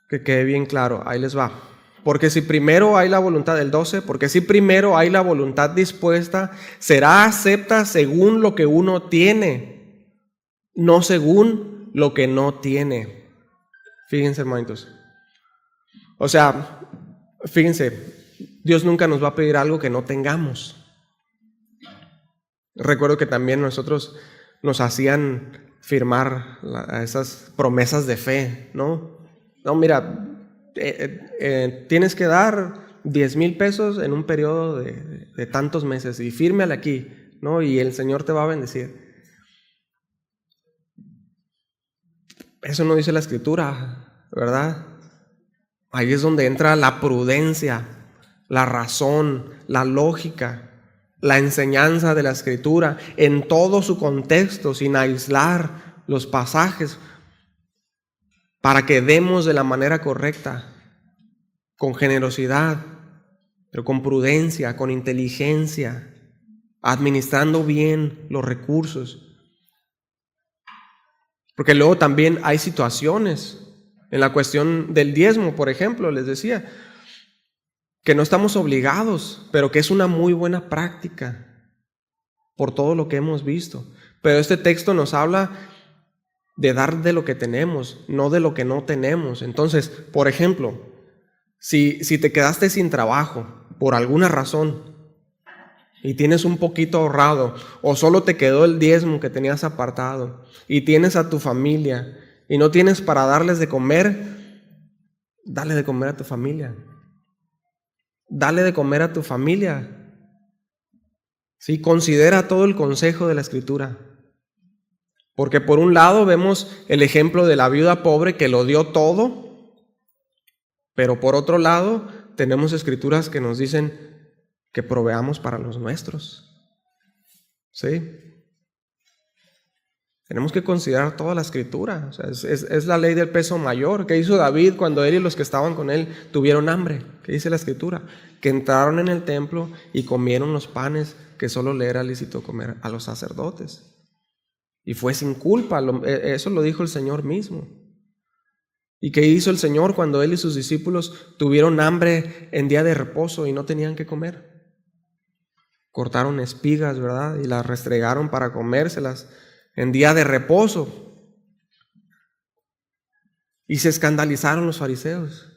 quede bien claro, ahí les va. Porque si primero hay la voluntad del 12, porque si primero hay la voluntad dispuesta, será acepta según lo que uno tiene, no según lo que no tiene. Fíjense, hermanitos. O sea, fíjense, Dios nunca nos va a pedir algo que no tengamos. Recuerdo que también nosotros nos hacían firmar esas promesas de fe, ¿no? No, mira, tienes que dar 10,000 pesos en un periodo de tantos meses y fírmale aquí, ¿no? Y el Señor te va a bendecir. Eso no dice la Escritura, ¿verdad? Ahí es donde entra la prudencia, la razón, la lógica, la enseñanza de la Escritura en todo su contexto, sin aislar los pasajes, para que demos de la manera correcta, con generosidad, pero con prudencia, con inteligencia, administrando bien los recursos. Porque luego también hay situaciones, en la cuestión del diezmo, por ejemplo, les decía, que no estamos obligados, pero que es una muy buena práctica por todo lo que hemos visto. Pero este texto nos habla de dar de lo que tenemos, no de lo que no tenemos. Entonces, por ejemplo, si te quedaste sin trabajo por alguna razón y tienes un poquito ahorrado, o solo te quedó el diezmo que tenías apartado, y tienes a tu familia y no tienes para darles de comer, dale de comer a tu familia. Dale de comer a tu familia. Sí, considera todo el consejo de la Escritura. Porque por un lado vemos el ejemplo de la viuda pobre que lo dio todo Pero por otro lado, tenemos escrituras que nos dicen que proveamos para los nuestros. ¿Sí? Tenemos que considerar toda la escritura. O sea, es la ley del peso mayor. ¿Qué hizo David cuando él y los que estaban con él tuvieron hambre? ¿Qué dice la escritura? Que entraron en el templo y comieron los panes que solo le era lícito comer a los sacerdotes. Y fue sin culpa. Eso lo dijo el Señor mismo. ¿Y qué hizo el Señor cuando él y sus discípulos tuvieron hambre en día de reposo y no tenían que comer? Cortaron espigas, ¿verdad? Y las restregaron para comérselas en día de reposo. Y se escandalizaron los fariseos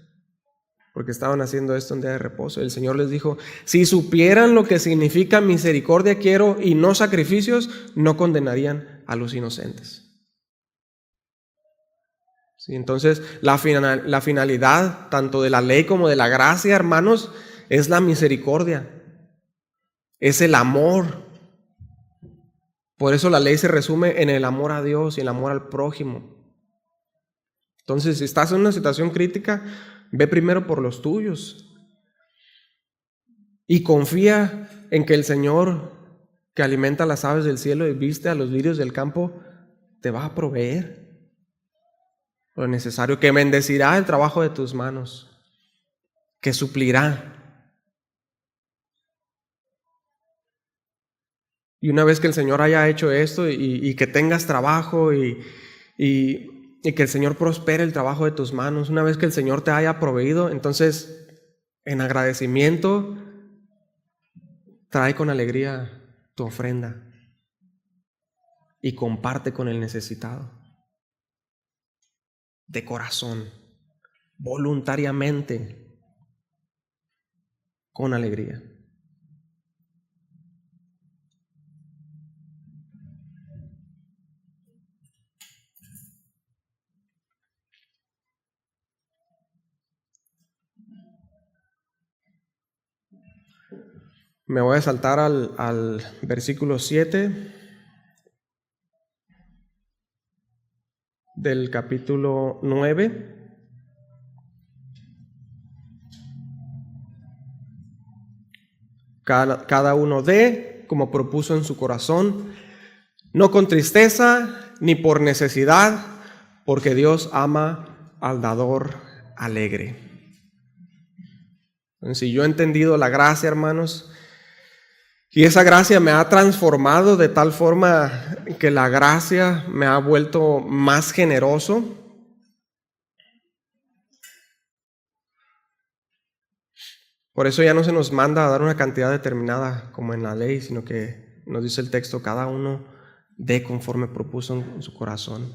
porque estaban haciendo esto en día de reposo. El Señor les dijo: si supieran lo que significa misericordia quiero y no sacrificios, no condenarían a los inocentes. Sí, entonces la finalidad tanto de la ley como de la gracia, hermanos, es la misericordia, es el amor. Por eso la ley se resume en el amor a Dios y el amor al prójimo. Entonces, si estás en una situación crítica, ve primero por los tuyos y confía en que el Señor, que alimenta a las aves del cielo y viste a los lirios del campo, te va a proveer lo necesario, que bendecirá el trabajo de tus manos, que suplirá. Y una vez que el Señor haya hecho esto y que tengas trabajo y que el Señor prospere el trabajo de tus manos, una vez que el Señor te haya proveído, entonces en agradecimiento trae con alegría tu ofrenda y comparte con el necesitado. De corazón, voluntariamente, con alegría. Me voy a saltar al versículo 7 del capítulo 9. Cada uno dé como propuso en su corazón, no con tristeza ni por necesidad, porque Dios ama al dador alegre. Entonces, si yo he entendido la gracia, hermanos, y esa gracia me ha transformado de tal forma que la gracia me ha vuelto más generoso, por eso ya no se nos manda a dar una cantidad determinada como en la ley, sino que nos dice el texto, cada uno dé conforme propuso en su corazón.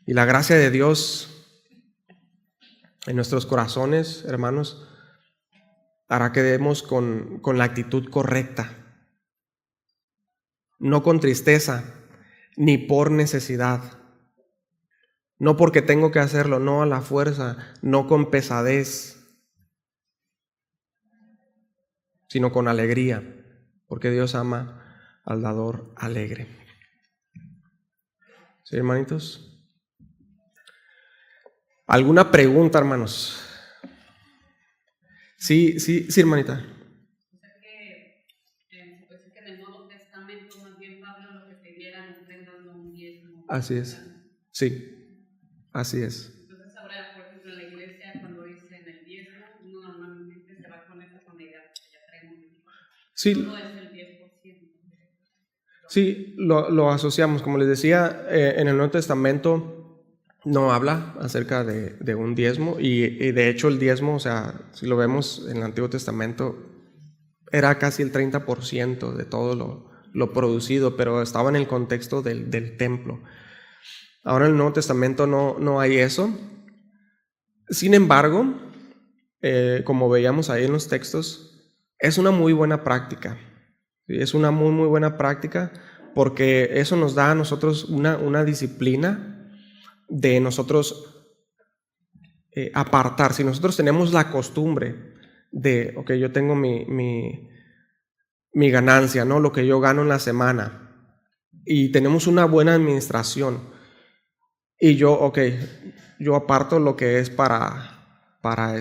Y la gracia de Dios en nuestros corazones, hermanos, hará que demos con la actitud correcta, no con tristeza, ni por necesidad, no porque tengo que hacerlo, no a la fuerza, no con pesadez, sino con alegría, porque Dios ama al dador alegre. ¿Sí, hermanitos? ¿Alguna pregunta, hermanos? Sí, hermanita. Que en el Nuevo Testamento más bien Pablo lo que pidiera no dando un diezmo. Así es. Sí, así es. Entonces ahora, por ejemplo, en la iglesia cuando dicen el diezmo, uno normalmente se va con esa idea que ya traemos. Sí. No es el 10%. Sí, lo asociamos. Como les decía, en el Nuevo Testamento no habla acerca de un diezmo y de hecho el diezmo, o sea, si lo vemos en el Antiguo Testamento, era casi el 30% de todo lo producido, pero estaba en el contexto del templo. Ahora en el Nuevo Testamento no hay eso. Sin embargo, como veíamos ahí en los textos, es una muy buena práctica. Es una muy, muy buena práctica porque eso nos da a nosotros una disciplina de nosotros apartar. Si nosotros tenemos la costumbre de, ok, yo tengo mi ganancia, ¿no? Lo que yo gano en la semana, y tenemos una buena administración, y yo aparto lo que es para para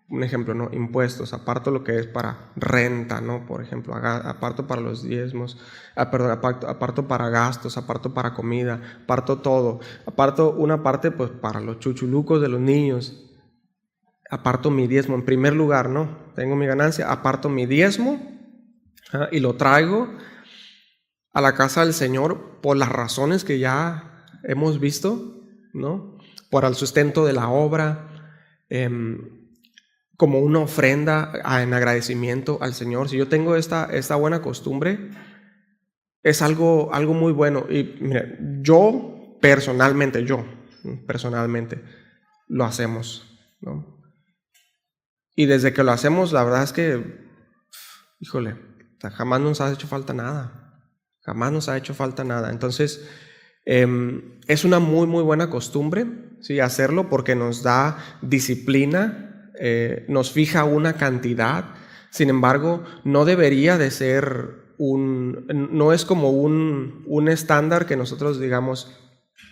un ejemplo, ¿no? Impuestos, aparto lo que es para renta, ¿no? Por ejemplo, aparto para los diezmos, aparto para gastos, aparto para comida, aparto todo, aparto una parte pues para los chuchulucos de los niños, aparto mi diezmo en primer lugar, ¿no? Tengo mi ganancia, aparto mi diezmo y lo traigo a la casa del Señor por las razones que ya hemos visto, ¿no? Por el sustento de la obra, como una ofrenda en agradecimiento al Señor. Si yo tengo esta buena costumbre, es algo muy bueno. Y mira, personalmente, lo hacemos, ¿no? Y desde que lo hacemos, la verdad es que, híjole, jamás nos ha hecho falta nada. Jamás nos ha hecho falta nada. Entonces, es una muy, muy buena costumbre, ¿sí? Hacerlo porque nos da disciplina, nos fija una cantidad. Sin embargo, no debería de ser no es como un estándar que nosotros digamos,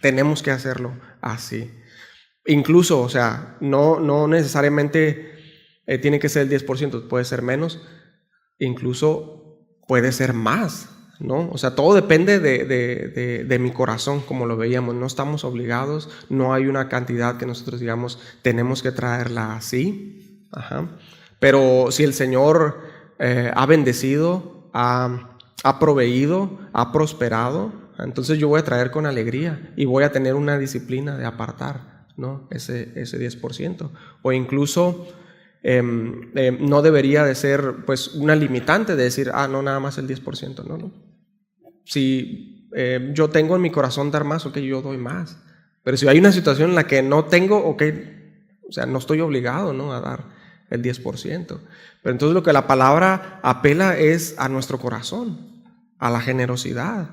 tenemos que hacerlo así. Incluso, o sea, no necesariamente tiene que ser el 10%, puede ser menos, incluso puede ser más, ¿no? O sea, todo depende de mi corazón, como lo veíamos. No estamos obligados, no hay una cantidad que nosotros digamos, tenemos que traerla así. Pero si el Señor ha bendecido, ha proveído, ha prosperado, entonces yo voy a traer con alegría y voy a tener una disciplina de apartar, ¿no? Ese 10%. O incluso no debería de ser pues una limitante de decir, no, nada más el 10%, no. Si yo tengo en mi corazón dar más, ok, yo doy más. Pero si hay una situación en la que no tengo, ok, o sea, no estoy obligado, ¿no?, a dar el 10%. Pero entonces lo que la palabra apela es a nuestro corazón, a la generosidad.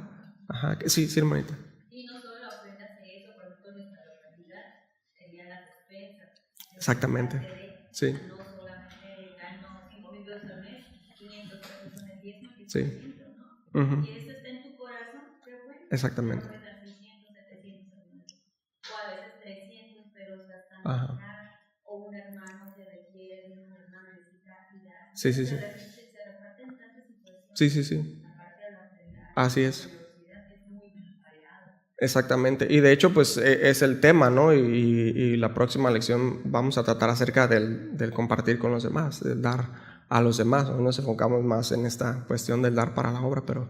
Sí, hermanita. Y no solo la ofrenda hace eso, por ejemplo, nuestra localidad sería la despensa. Exactamente. Sí. No solamente gano 5,000 pesos al mes, 500 pesos en el 10%, sí. ¿no? Y eso está en tu corazón, qué bueno. Exactamente. Puedes dar 600, 700 al mes. O a veces 300, pero gastando nada. O un hermano que requiere, una hermana necesita ayudar. Sí. Se reparten tantas situaciones. Sí. Aparte de la ofrenda. Así es. Exactamente, y de hecho pues es el tema, ¿no? Y la próxima lección vamos a tratar acerca del compartir con los demás, del dar a los demás. Hoy nos enfocamos más en esta cuestión del dar para la obra, pero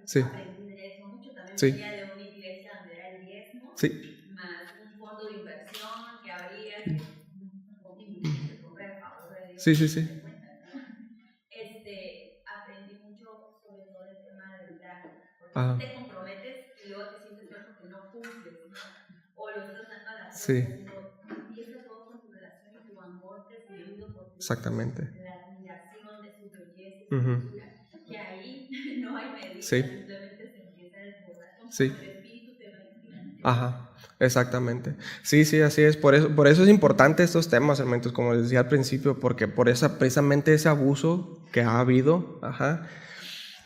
sí. Aprendí de eso mucho, también sí. venía de una iglesia donde era el diezmo, sí. más un fondo de inversión que habría, que se compra el favor de Dios. Sí. Aprendí mucho sobre todo el tema del dar, porque te comprometes y luego te sientes mal porque no cumples, ¿no? O lo estás dando a la fuerza, y eso todo con tu relación y tu amor desmedido por Dios. Exactamente. La admiración de su belleza y su cultura, que ahí no hay medida, simplemente se empieza a desbordar como el espíritu te va inspirando. Exactamente. Sí, así es. Por eso es importante estos temas, hermanos, como les decía al principio, porque precisamente ese abuso que ha habido,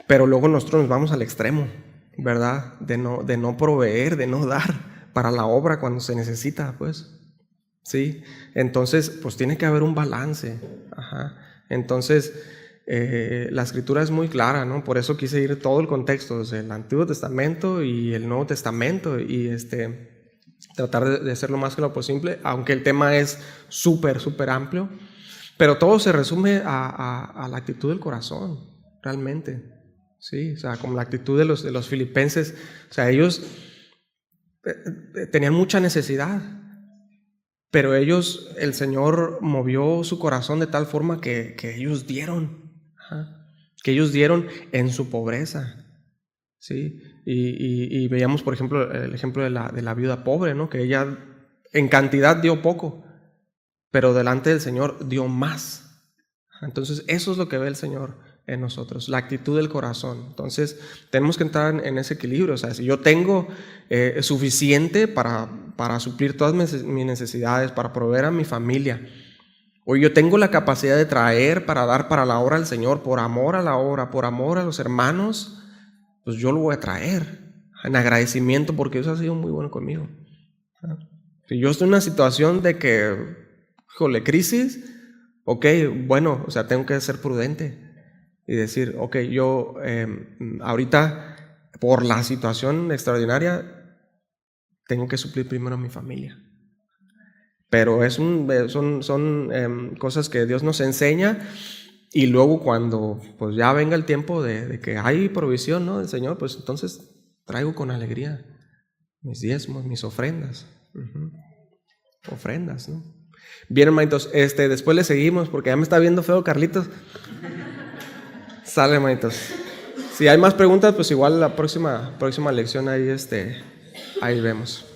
pero luego nosotros nos vamos al extremo, ¿verdad? De no proveer, de no dar para la obra cuando se necesita, pues. Sí. Entonces, pues tiene que haber un balance. Entonces, la escritura es muy clara, ¿no? Por eso quise ir todo el contexto, desde el Antiguo Testamento y el Nuevo Testamento, y tratar de hacer lo más claro posible, aunque el tema es súper amplio, pero todo se resume a la actitud del corazón, realmente. Sí, o sea, como la actitud de los filipenses. O sea, ellos tenían mucha necesidad, pero el Señor movió su corazón de tal forma que ellos dieron, que ellos dieron en su pobreza, ¿sí? Y veíamos, por ejemplo, el ejemplo de la viuda pobre, ¿no? Que ella en cantidad dio poco, pero delante del Señor dio más. Entonces, eso es lo que ve el Señor en nosotros, la actitud del corazón. Entonces, tenemos que entrar en ese equilibrio. O sea, si yo tengo suficiente para suplir todas mis necesidades, para proveer a mi familia, o yo tengo la capacidad de traer para dar para la obra del Señor, por amor a la obra, por amor a los hermanos, pues yo lo voy a traer en agradecimiento porque Dios ha sido muy bueno conmigo. Si yo estoy en una situación de que, híjole, crisis, ok, bueno, o sea, tengo que ser prudente y decir, ok, yo ahorita, por la situación extraordinaria, tengo que suplir primero a mi familia. Pero son cosas que Dios nos enseña, y luego cuando pues ya venga el tiempo de que hay provisión, ¿no?, del Señor, pues entonces traigo con alegría mis diezmos, mis ofrendas. Ofrendas, ¿no? Bien, hermanitos, después le seguimos porque ya me está viendo feo Carlitos. Sale, hermanitos. Si hay más preguntas, pues igual la próxima lección ahí vemos.